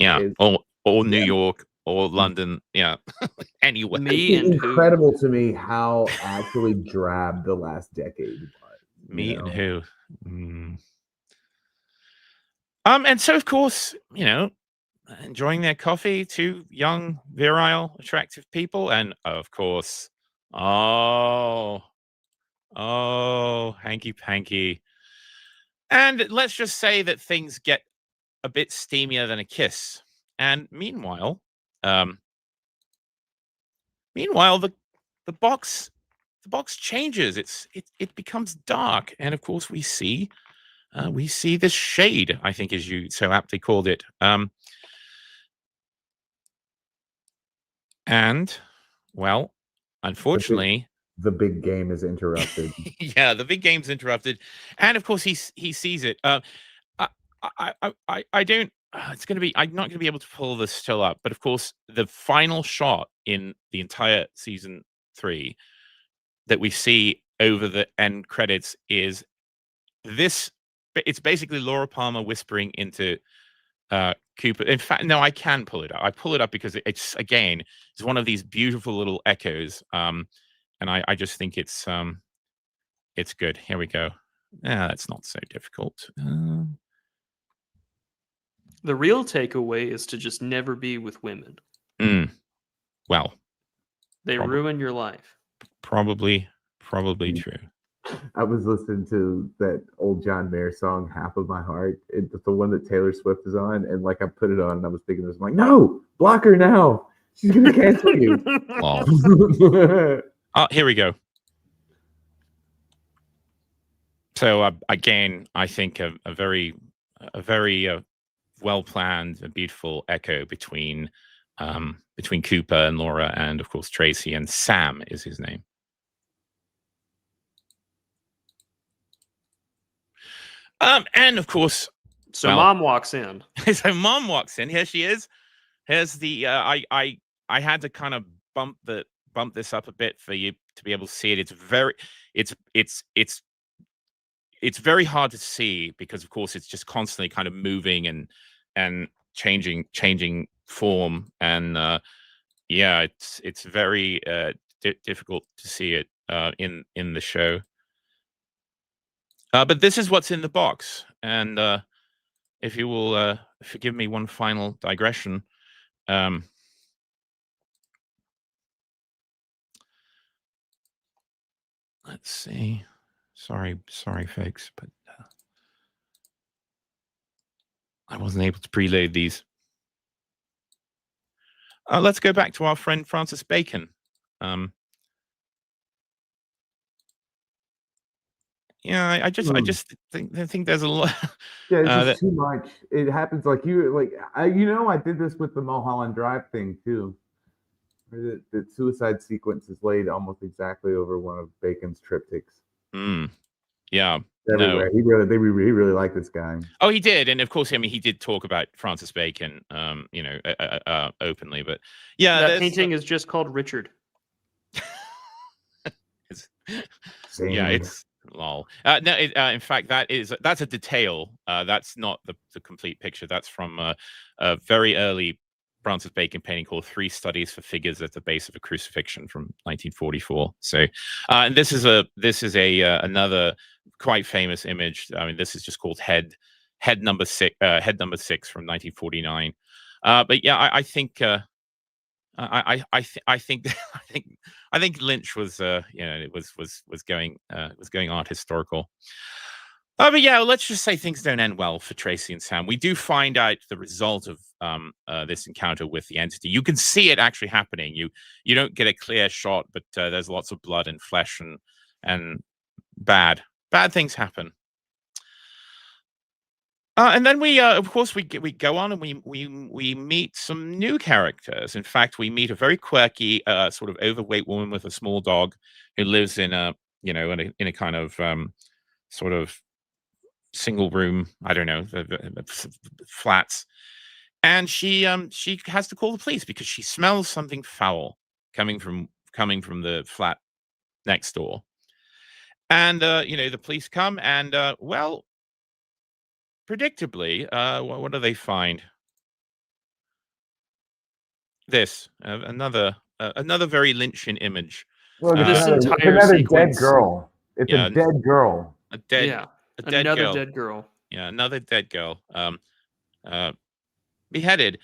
now. Yeah, or New York, or London, yeah, anywhere. It's incredible to me how actually drab the last decade was. And who? And so, of course, enjoying their coffee, 2 young, virile, attractive people, and of course, hanky panky. And let's just say that things get a bit steamier than a kiss. And meanwhile, the box changes. It becomes dark, and of course we see this shade, I think, as you so aptly called it. And well, unfortunately, the big game is interrupted. Yeah, the big game's interrupted, and of course he sees it. I don't. I'm not gonna be able to pull this still up, but of course, the final shot in the entire season 3 that we see over the end credits is this. It's basically Laura Palmer whispering into Cooper. In fact, no, I can pull it up. I pull it up because it's one of these beautiful little echoes. And I just think it's good. Here we go. Yeah, that's not so difficult. The real takeaway is to just never be with women. Well, they ruin your life. Probably true. I was listening to that old John Mayer song, "Half of My Heart." It's the one that Taylor Swift is on, and I put it on, and I was thinking, I'm like, no, block her now. She's gonna cancel you. Here we go. So again, I think a very well planned, a beautiful echo between Cooper and Laura, and of course Tracy, and Sam is his name. And of course, Mom walks in. So Mom walks in. Here she is. Here's the I had to kind of bump this up a bit for you to be able to see it. It's very hard to see because of course it's just constantly kind of moving and changing form, and it's very difficult to see it in the show. But this is what's in the box, and if you will forgive me one final digression, let's see. Sorry, folks, but I wasn't able to preload these. Let's go back to our friend Francis Bacon. Yeah, I just think there's a lot. Yeah, it's just too much. It happens I did this with the Mulholland Drive thing too. The suicide sequence is laid almost exactly over one of Bacon's triptychs. Yeah. Everywhere. No. He really liked this guy. Oh, he did, and of course, he did talk about Francis Bacon, openly. But yeah, that painting is just called Richard. Yeah, it's lol. No, in fact, that's a detail. That's not the complete picture. That's from a very early Francis Bacon painting called "Three Studies for Figures at the Base of a Crucifixion" from 1944. So, and this is another quite famous image. I mean, this is just called head number 6 from 1949. But yeah, I think Lynch was was going art historical. But yeah, let's just say things don't end well for Tracy and Sam. We do find out the result of this encounter with the entity. You can see it actually happening. You don't get a clear shot, but there's lots of blood and flesh and bad things happen. And then we, of course, we go on and we meet some new characters. In fact, we meet a very quirky, sort of overweight woman with a small dog who lives in a, in a kind of sort of single room, I don't know, flats, and she has to call the police because she smells something foul coming from the flat next door. And the police come and well, predictably, what do they find? This another very Lynchian image. Look, This it's entire another sequence. dead girl. It's Yeah, a dead girl. a dead Yeah, a dead another girl. dead girl. Yeah, another dead girl. Beheaded.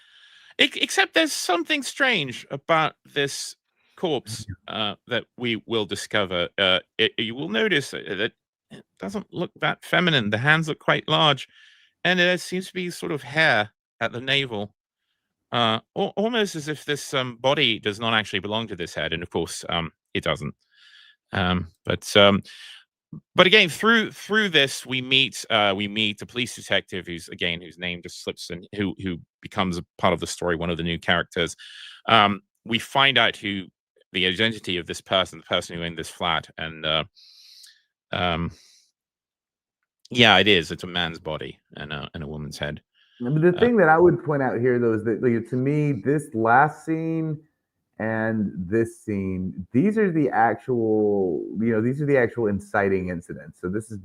Except there's something strange about this corpse that we will discover. You will notice that it doesn't look that feminine. The hands look quite large, and there seems to be sort of hair at the navel, almost as if this body does not actually belong to this head. And of course, it doesn't. But again, through this, we meet the police detective whose name just slips in, who becomes a part of the story, one of the new characters. We find out who the identity of this person, the person who owned this flat, and yeah, it's a man's body and a woman's head. The thing that I would point out here, though, is that to me, this last scene and this scene, these are the actual inciting incidents. So this is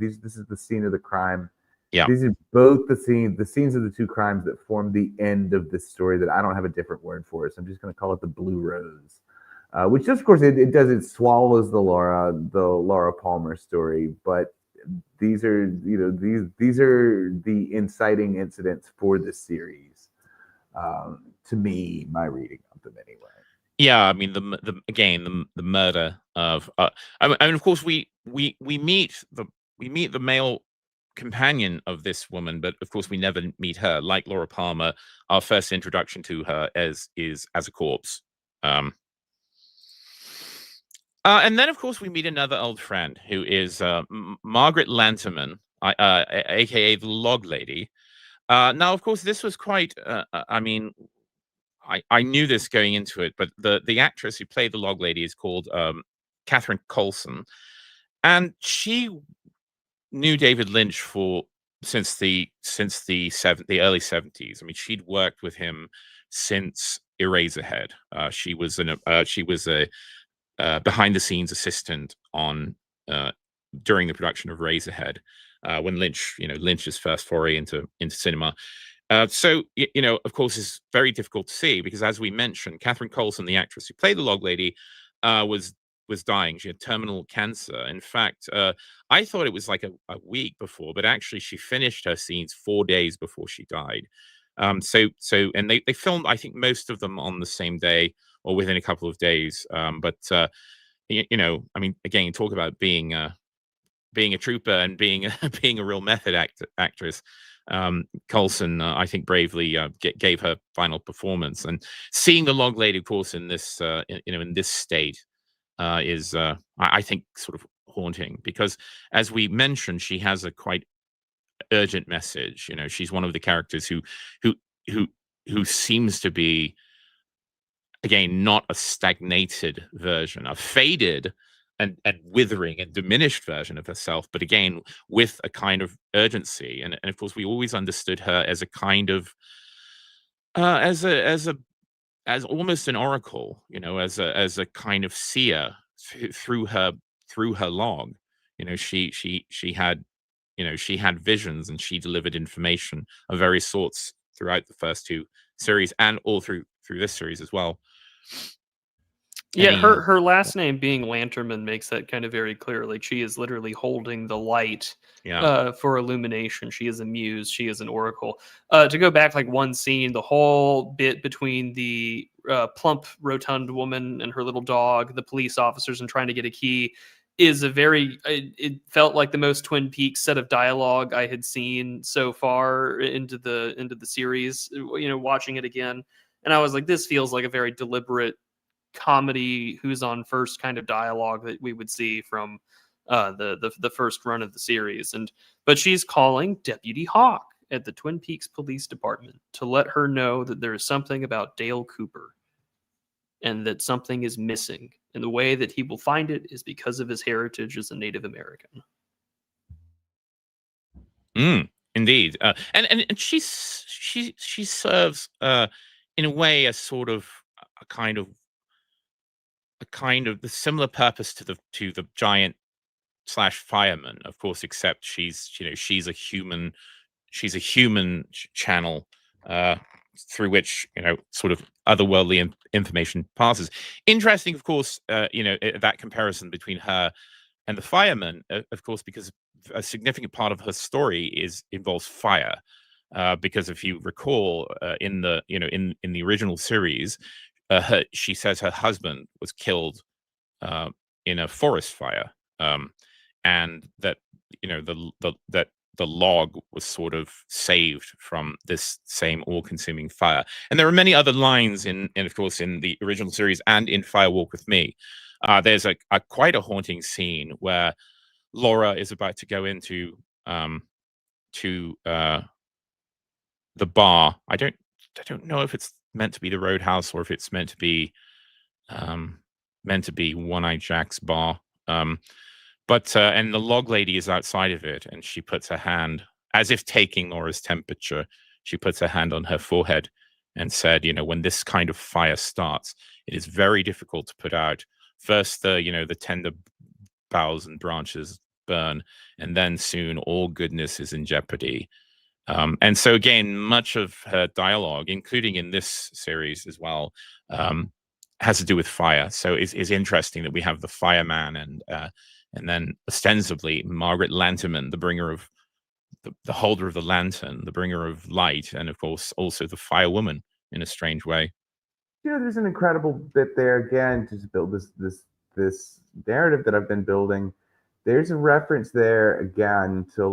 the scene of the crime. Yeah. These are both the scenes of the two crimes that form the end of this story that I don't have a different word for. So I'm just going to call it the Blue Rose, which of course it swallows the Laura Palmer story, but these are the inciting incidents for this series. To me, my reading of them anyway. Yeah, I mean the murder of I mean of course we meet the male companion of this woman, but of course we never meet her. Like Laura Palmer, our first introduction to her is as a corpse. And then of course we meet another old friend who is Margaret Lanterman, aka the Log Lady. Now of course this was quite I mean I knew this going into it, but the actress who played the Log Lady is called Catherine Coulson, and she knew David Lynch since the early 70s. I mean, she'd worked with him since Eraserhead. She was a behind the scenes assistant on during the production of Eraserhead when Lynch's first foray into cinema. So, of course, it's very difficult to see because, as we mentioned, Catherine Coulson, the actress who played the Log Lady, was dying. She had terminal cancer. In fact, I thought it was like a week before, but actually she finished her scenes 4 days before she died. And they filmed, I think, most of them on the same day or within a couple of days. I mean, again, talk about being a trooper and being a real method actress. Coulson, I think, bravely gave her final performance, and seeing the Log Lady, of course, in this in this state is I think sort of haunting because, as we mentioned, she has a quite urgent message. She's one of the characters who seems to be, again, not a stagnated version, a faded and withering and diminished version of herself, but again with a kind of urgency. And of course we always understood her as a kind of as almost an oracle, as a kind of seer through her log. She had visions, and she delivered information of various sorts throughout the first two series and all through this series as well. Yeah, her last name being Lanterman makes that kind of very clear. Like, she is literally holding the light for illumination. She is a muse. She is an oracle. To go back like one scene, the whole bit between the plump, rotund woman and her little dog, the police officers, and trying to get a key is it felt like the most Twin Peaks set of dialogue I had seen so far into the series, watching it again. And I was like, this feels like a very deliberate comedy who's on first kind of dialogue that we would see from the first run of the series. But she's calling Deputy Hawk, at the Twin Peaks Police Department to let her know that there is something about Dale Cooper and that something is missing. And the way that he will find it is because of his heritage as a Native American. Indeed. And she serves in a way a sort of a kind of the similar purpose to the giant / fireman, of course, except she's a human channel through which sort of otherworldly information passes. Interesting, of course, that comparison between her and the fireman, of course, because a significant part of her story involves fire. Because if you recall, in the original series, she says her husband was killed in a forest fire, and that the log was sort of saved from this same all-consuming fire. And there are many other lines of course, in the original series and in Fire Walk with Me. There's quite a haunting scene where Laura is about to go into the bar. I don't know if it's meant to be the Roadhouse or if it's meant to be One-Eyed Jack's bar. But and the log lady is outside of it, and she puts her hand, as if taking Laura's temperature, she puts her hand on her forehead and said, when this kind of fire starts, it is very difficult to put out. First, the tender boughs and branches burn, and then soon all goodness is in jeopardy. And so again, much of her dialogue, including in this series as well, has to do with fire. So it's interesting that we have the fireman and then ostensibly Margaret Lanterman, the bringer of the holder of the lantern, the bringer of light, and of course also the firewoman in a strange way. There's an incredible bit there again to build this narrative that I've been building. There's a reference there again to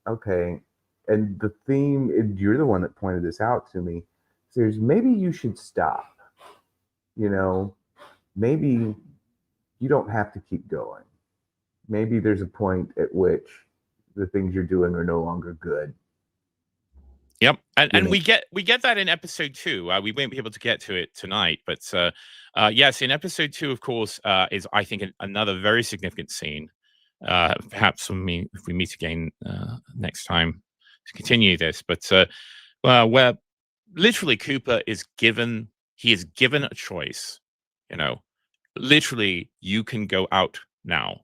okay, and the theme, and you're the one that pointed this out to me. There's maybe you should stop. Maybe you don't have to keep going. Maybe there's a point at which the things you're doing are no longer good. Yep, and we get that in episode 2. We won't be able to get to it tonight, but yes, in episode 2, of course, is I think another very significant scene. Perhaps if we meet again next time to continue this, but where literally Cooper is given a choice. Literally, you can go out now,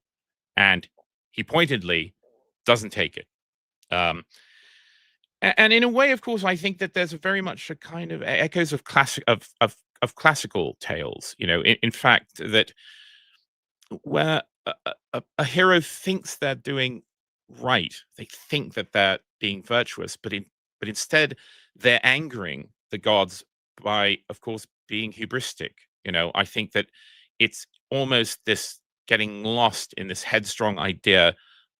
and he pointedly doesn't take it. And in a way, of course, I think that there's very much a kind of echoes of classical tales. In fact, that where a hero thinks they're doing right, they think that they're being virtuous, but instead they're angering the gods by, of course, being hubristic. I think that it's almost this getting lost in this headstrong idea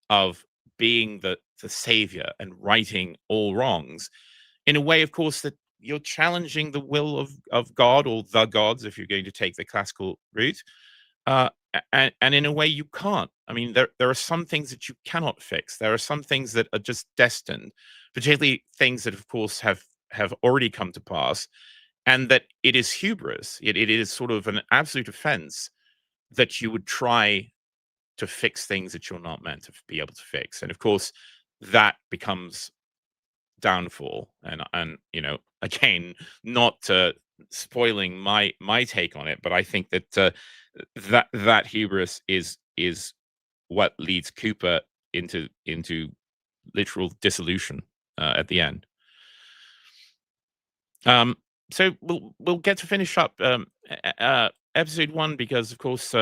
of being the savior and righting all wrongs, in a way, of course, that you're challenging the will of God or the gods, if you're going to take the classical route. And in a way you can't. I mean, there are some things that you cannot fix. There are some things that are just destined, particularly things that, of course, have already come to pass, and that it is hubris. It is sort of an absolute offense that you would try to fix things that you're not meant to be able to fix. And of course, that becomes downfall. And again, not spoiling my take on it, but I think that that hubris is what leads Cooper into literal dissolution at the end. So we'll get to finish up episode 1, because of course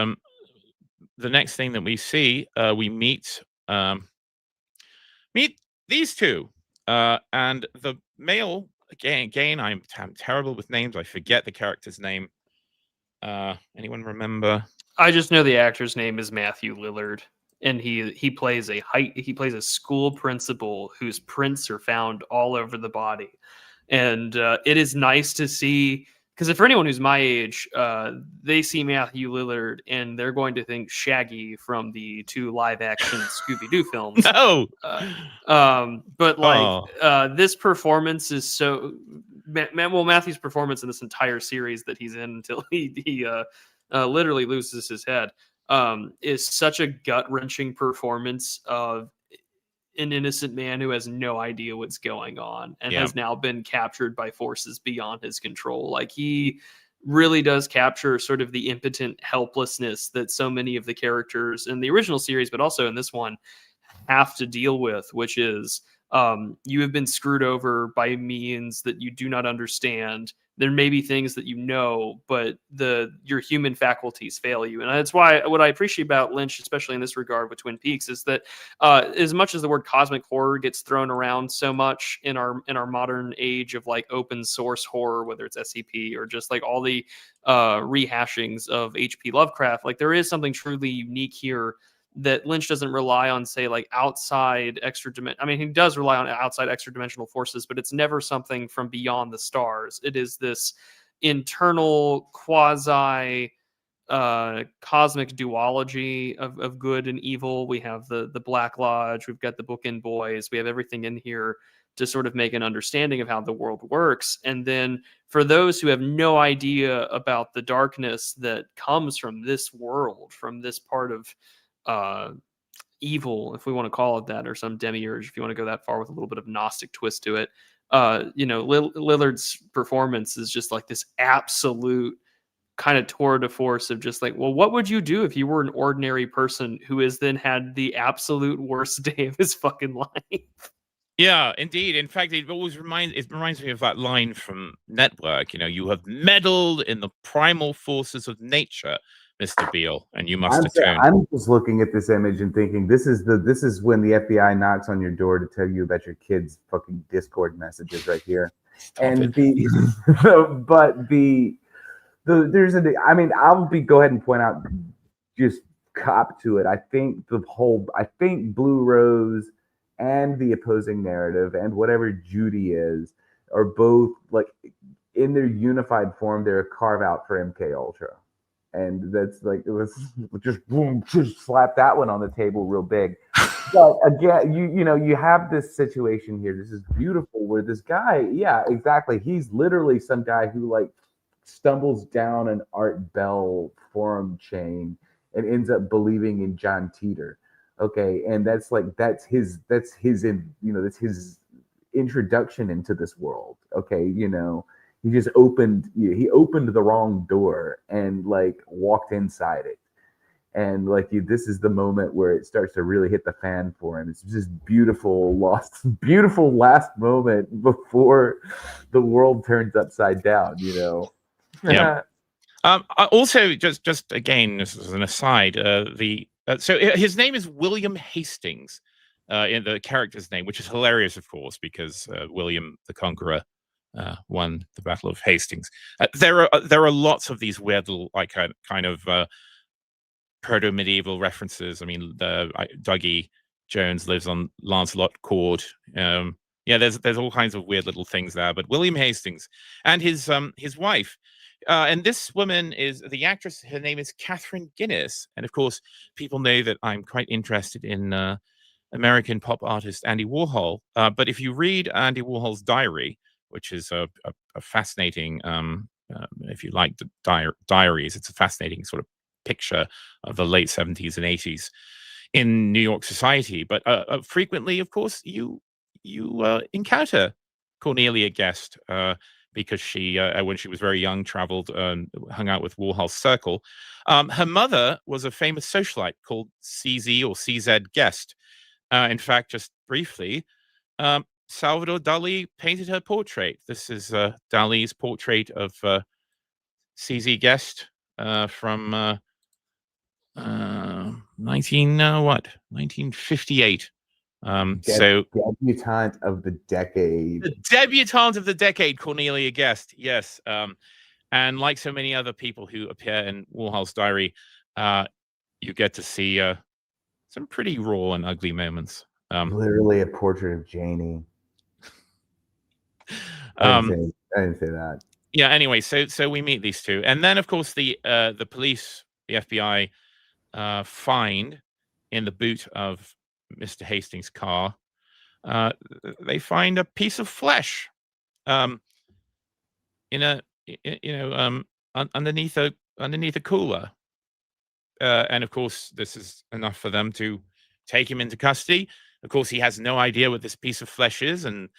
the next thing that we see, we meet these two, and the male again. I'm terrible with names. I forget the character's name. Anyone remember? I just know the actor's name is Matthew Lillard, and he plays a school principal whose prints are found all over the body. And it is nice to see because for anyone who's my age, they see Matthew Lillard and they're going to think Shaggy from the 2 live-action Scooby-Doo films. No. But like this performance is so Matthew's performance in this entire series that he's in until he literally loses his head is such a gut-wrenching performance of an innocent man who has no idea what's going on and has now been captured by forces beyond his control. Like, he really does capture sort of the impotent helplessness that so many of the characters in the original series, but also in this one, have to deal with, which is you have been screwed over by means that you do not understand. There may be things that you know, but your human faculties fail you. And that's why what I appreciate about Lynch, especially in this regard with Twin Peaks, is that as much as the word cosmic horror gets thrown around so much in our modern age of like open source horror, whether it's SCP or just like all the rehashings of H.P. Lovecraft, like there is something truly unique here that Lynch doesn't rely on, say, like outside I mean, he does rely on outside extra dimensional forces, but it's never something from beyond the stars. It is this internal quasi cosmic duology of good and evil. We have the Black Lodge, we've got the Bookend Boys, we have everything in here to sort of make an understanding of how the world works. And then for those who have no idea about the darkness that comes from this world, from this part of evil, if we want to call it that, or some demiurge, if you want to go that far with a little bit of Gnostic twist to it. Lillard's performance is just like this absolute kind of tour de force of just like, well, what would you do if you were an ordinary person who has then had the absolute worst day of his fucking life? Yeah, indeed. In fact, it reminds me of that line from Network. You have meddled in the primal forces of nature, Mr. Beale, and you must atone. I'm just looking at this image and thinking this is when the FBI knocks on your door to tell you about your kids' fucking Discord messages right here. I'll go ahead and point out, just cop to it. I think Blue Rose and the opposing narrative and whatever Judy is are both like in their unified form. They're a carve out for MK Ultra. And that's like, it was just boom, just slap that one on the table real big. But again, you have this situation here. This is beautiful where this guy, yeah, exactly. He's literally some guy who like stumbles down an Art Bell forum chain and ends up believing in John Teeter. Okay, and that's his introduction into this world. Okay, he just opened the wrong door and like walked inside it. And like this is the moment where it starts to really hit the fan for him. It's just beautiful last moment before the world turns upside down, Yeah. Also, just again, this is an aside, so his name is William Hastings, in the character's name, which is hilarious, of course, because William the Conqueror won the Battle of Hastings. There are lots of these weird little like kind of proto-medieval references. I mean, Dougie Jones lives on Lancelot Court. There's all kinds of weird little things there. But William Hastings and his wife. And this woman is the actress. Her name is Catherine Guinness. And of course, people know that I'm quite interested in American pop artist Andy Warhol. But if you read Andy Warhol's diary, which is a fascinating, if you like the diaries, it's a fascinating sort of picture of the late 70s and 80s in New York society. But frequently, of course, you encounter Cornelia Guest, because she, when she was very young, traveled and hung out with Warhol's circle. Her mother was a famous socialite called CZ or CZ Guest. In fact, just briefly, Salvador Dali painted her portrait. This is Dali's portrait of CZ Guest from 1958. Debutante of the decade. The debutante of the decade, Cornelia Guest. Yes. And like so many other people who appear in Warhol's diary, you get to see some pretty raw and ugly moments. Literally a portrait of Janie. I didn't say that. Yeah. Anyway, so we meet these two, and then of course the police, the FBI, find in the boot of Mr. Hastings' car, they find a piece of flesh, in a underneath a cooler, and of course this is enough for them to take him into custody. Of course, he has no idea what this piece of flesh is, and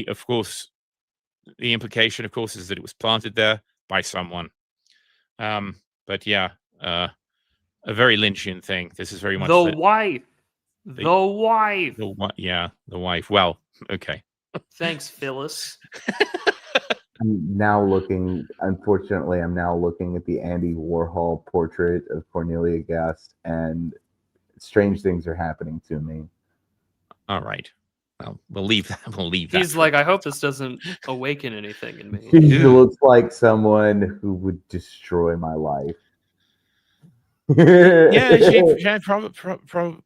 of course, the implication, of course, is that it was planted there by someone. But yeah, a very Lynchian thing. This is very much The wife. Yeah, the wife. Well, okay. Thanks, Phyllis. Unfortunately, I'm now looking at the Andy Warhol portrait of Cornelia Guest, and strange things are happening to me. All right. Well, we'll leave that. He's like, I hope this doesn't awaken anything in me. He looks like someone who would destroy my life. Yeah, she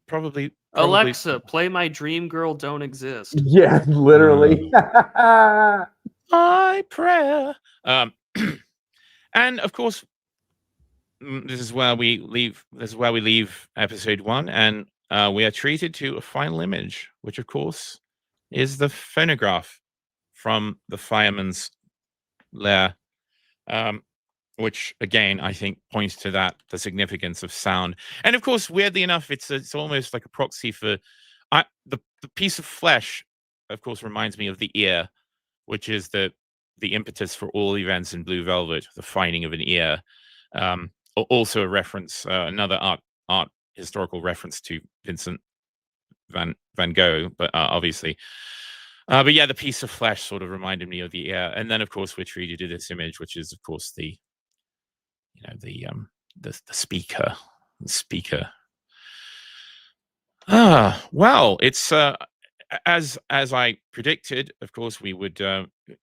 probably. Alexa, play My Dream Girl Don't Exist. Yeah, literally. My prayer. And of course, this is where we leave. This is where we leave episode 1, and we are treated to a final image, which of course is the phonograph from the fireman's lair, which again I think points to the significance of sound. And of course, weirdly enough, it's almost like a proxy for the piece of flesh. Of course, reminds me of the ear, which is the impetus for all events in Blue Velvet, the finding of an ear. Also a reference, another art historical reference to Vincent van Gogh, but obviously. But yeah, the piece of flesh sort of reminded me of the ear. And then of course we're treated to this image, which is of course the speaker. The speaker. Well, it's as I predicted, of course, we would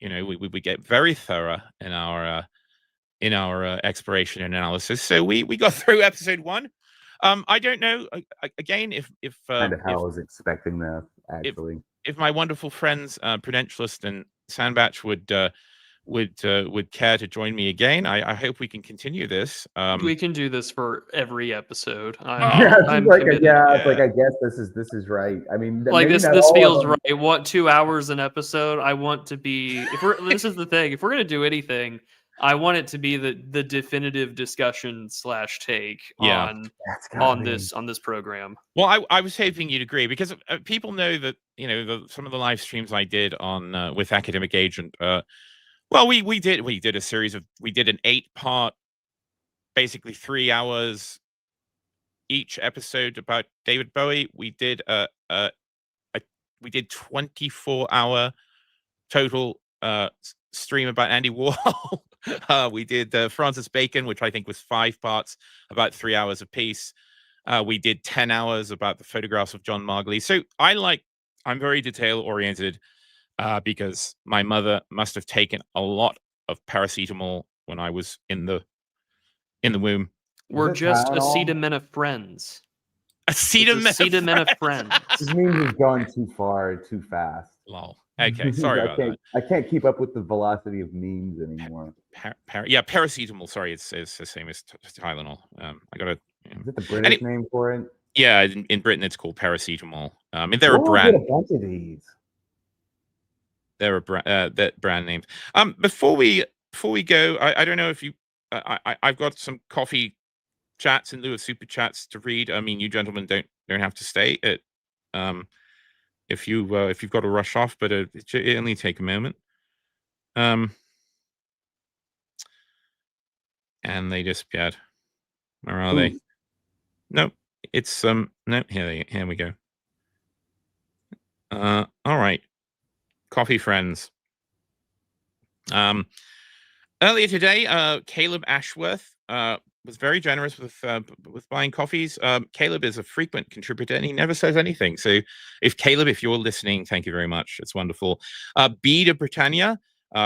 we would get very thorough in our exploration and analysis. So we got through episode 1. I don't know again if kind of how I was expecting that, actually. If my wonderful friends Prudentialist and Sandbatch would care to join me again. I hope we can continue this. We can do this for every episode. I guess this is right. I mean, like this feels right. I want 2 hours an episode. I want to be. This is the thing. If we're gonna do anything, I want it to be the definitive discussion / take on this program. Well, I was hoping you'd agree, because people know that some of the live streams I did on with Academic Agent. Well, we did a series of an 8-part, basically 3 hours each episode about David Bowie. We did we did 24-hour total stream about Andy Warhol. We did Francis Bacon, which I think was 5 parts, about 3 hours apiece. We did 10 hours about the photographs of John Margolese. So I'm very detail oriented, because my mother must have taken a lot of paracetamol when I was in the womb. We're just acetaminophrens. Acetaminophrens. This means we've gone too far, too fast. Lol. Okay, sorry about that. I can't keep up with the velocity of memes anymore. Paracetamol. Sorry, it's the same as Tylenol. I gotta. Is it the British name for it? Yeah, in Britain it's called paracetamol. They're a brand. A bunch of these. They're that brand names. Before we go, I don't know if you. I've got some coffee chats in lieu of super chats to read. I mean, you gentlemen don't have to stay. If you've got to rush off, but it only take a moment. And they disappeared. Where are they? Nope. It's no. Here we go. All right. Coffee friends. Earlier today, Caleb Ashworth was very generous with buying coffees. Caleb is a frequent contributor, and he never says anything. So, if you're listening, thank you very much. It's wonderful. Bede of Britannia,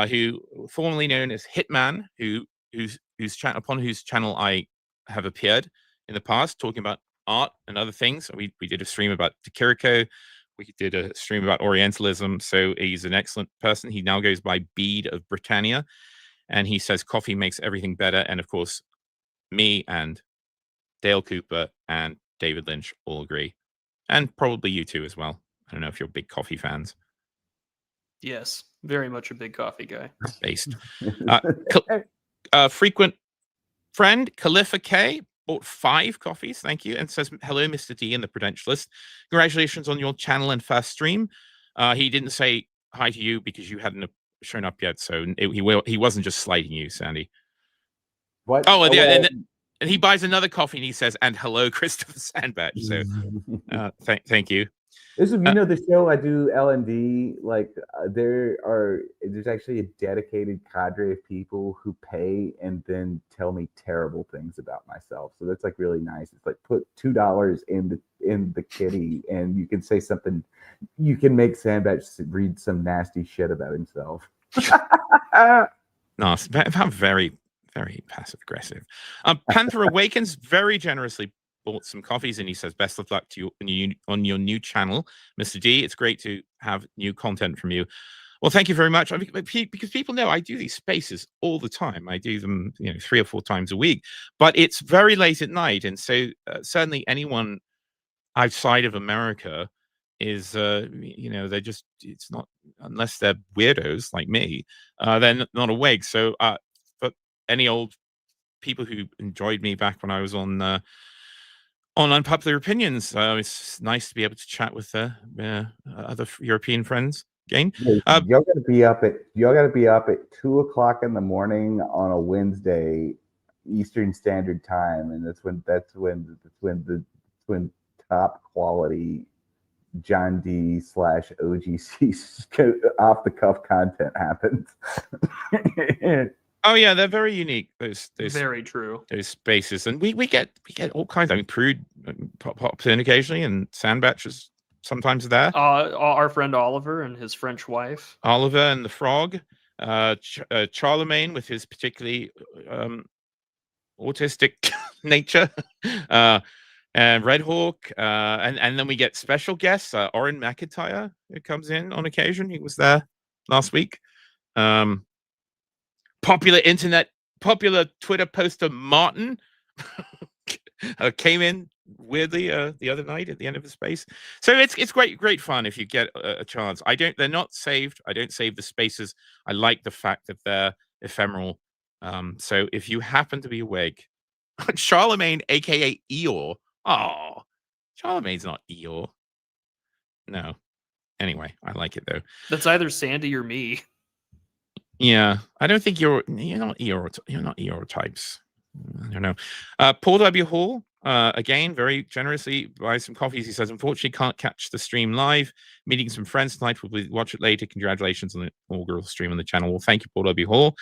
who formerly known as Hitman, whose channel I have appeared in the past, talking about art and other things. We did a stream about De Chirico. We did a stream about Orientalism. So he's an excellent person. He now goes by Bede of Britannia. and he says coffee makes everything better. And of course, me and Dale Cooper and David Lynch all agree, and probably you too as well. I don't know if you're big coffee fans. Yes, very much a big coffee guy. Based. Frequent friend Khalifa K bought 5 coffees, thank you, and says, hello, Mr. D and the Prudentialist. Congratulations on your channel and first stream. He didn't say hi to you because you hadn't shown up yet, so he wasn't just slighting you, Sandy. What? Oh, and he buys another coffee and he says, and hello, Christopher Sandbatch. So thank you. This is, you know, the show I do, L&D, like there's actually a dedicated cadre of people who pay and then tell me terrible things about myself. So that's like really nice. It's like put $2 in the kitty and you can say something, you can make Sandbatch read some nasty shit about himself. No, very, very passive aggressive. Panther Awakens very generously bought some coffees and he says, best of luck to you on your new channel, Mr. D. It's great to have new content from you. Well, thank you very much. I mean, because people know I do these spaces all the time. I do them, 3 or 4 times a week, but it's very late at night. And so certainly anyone outside of America is, they're just, it's not, unless they're weirdos like me, they're not awake. So, but any old people who enjoyed me back when I was on Unpopular Opinions, it's nice to be able to chat with other European friends again. Y'all gotta be up at 2:00 in the morning on a Wednesday Eastern Standard Time, and that's when top quality John D / OGC off the cuff content happens. Oh yeah, they're very unique. Those very true. Those spaces, and we get all kinds. I mean, Prude pops in occasionally, and Sandbatch is sometimes there. Our friend Oliver and his French wife. Oliver and the Frog, Charlemagne with his particularly autistic nature, and Red Hawk, and then we get special guests. Oren McIntyre, who comes in on occasion. He was there last week. Popular Twitter poster Martin came in weirdly the other night at the end of the space. So it's great fun if you get a chance. They're not saved. I don't save the spaces. I like the fact that they're ephemeral. So if you happen to be awake, Charlemagne, aka Eeyore. Oh, Charlemagne's not Eeyore. No. Anyway, I like it though. That's either Sandy or me. Yeah, I don't think you're not Eeyore types. I don't know. Paul W. Hall, again, very generously buys some coffees. He says, unfortunately, can't catch the stream live. Meeting some friends tonight. We'll watch it later. Congratulations on the inaugural stream on the channel. Well, thank you, Paul W. Hall,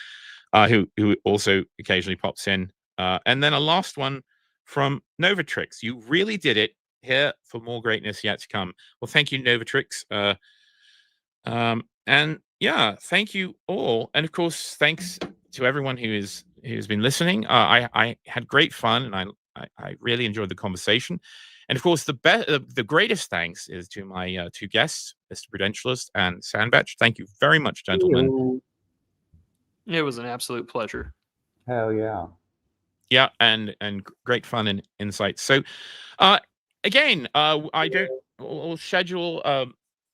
who also occasionally pops in. And then a last one from Novatrix. You really did it. Here for more greatness yet to come. Well, thank you, Novatrix. And yeah, thank you all. And of course, thanks to everyone who's been listening. I had great fun and I really enjoyed the conversation. And of course, the greatest thanks is to my 2 guests, Mr. Prudentialist and Sandbatch. Thank you very much, gentlemen. It was an absolute pleasure. Hell yeah. Yeah, and great fun and insights. So again, we'll schedule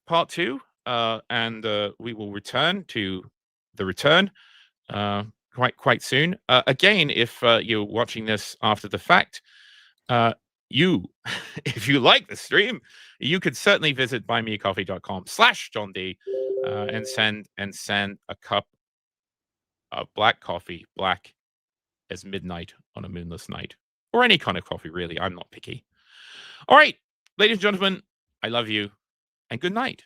part 2. And we will return to the return quite soon. Again, if you're watching this after the fact, if you like the stream, you could certainly visit buymeacoffee.com/John D and send a cup of black coffee, black as midnight on a moonless night, or any kind of coffee, really. I'm not picky. All right, ladies and gentlemen, I love you, and good night.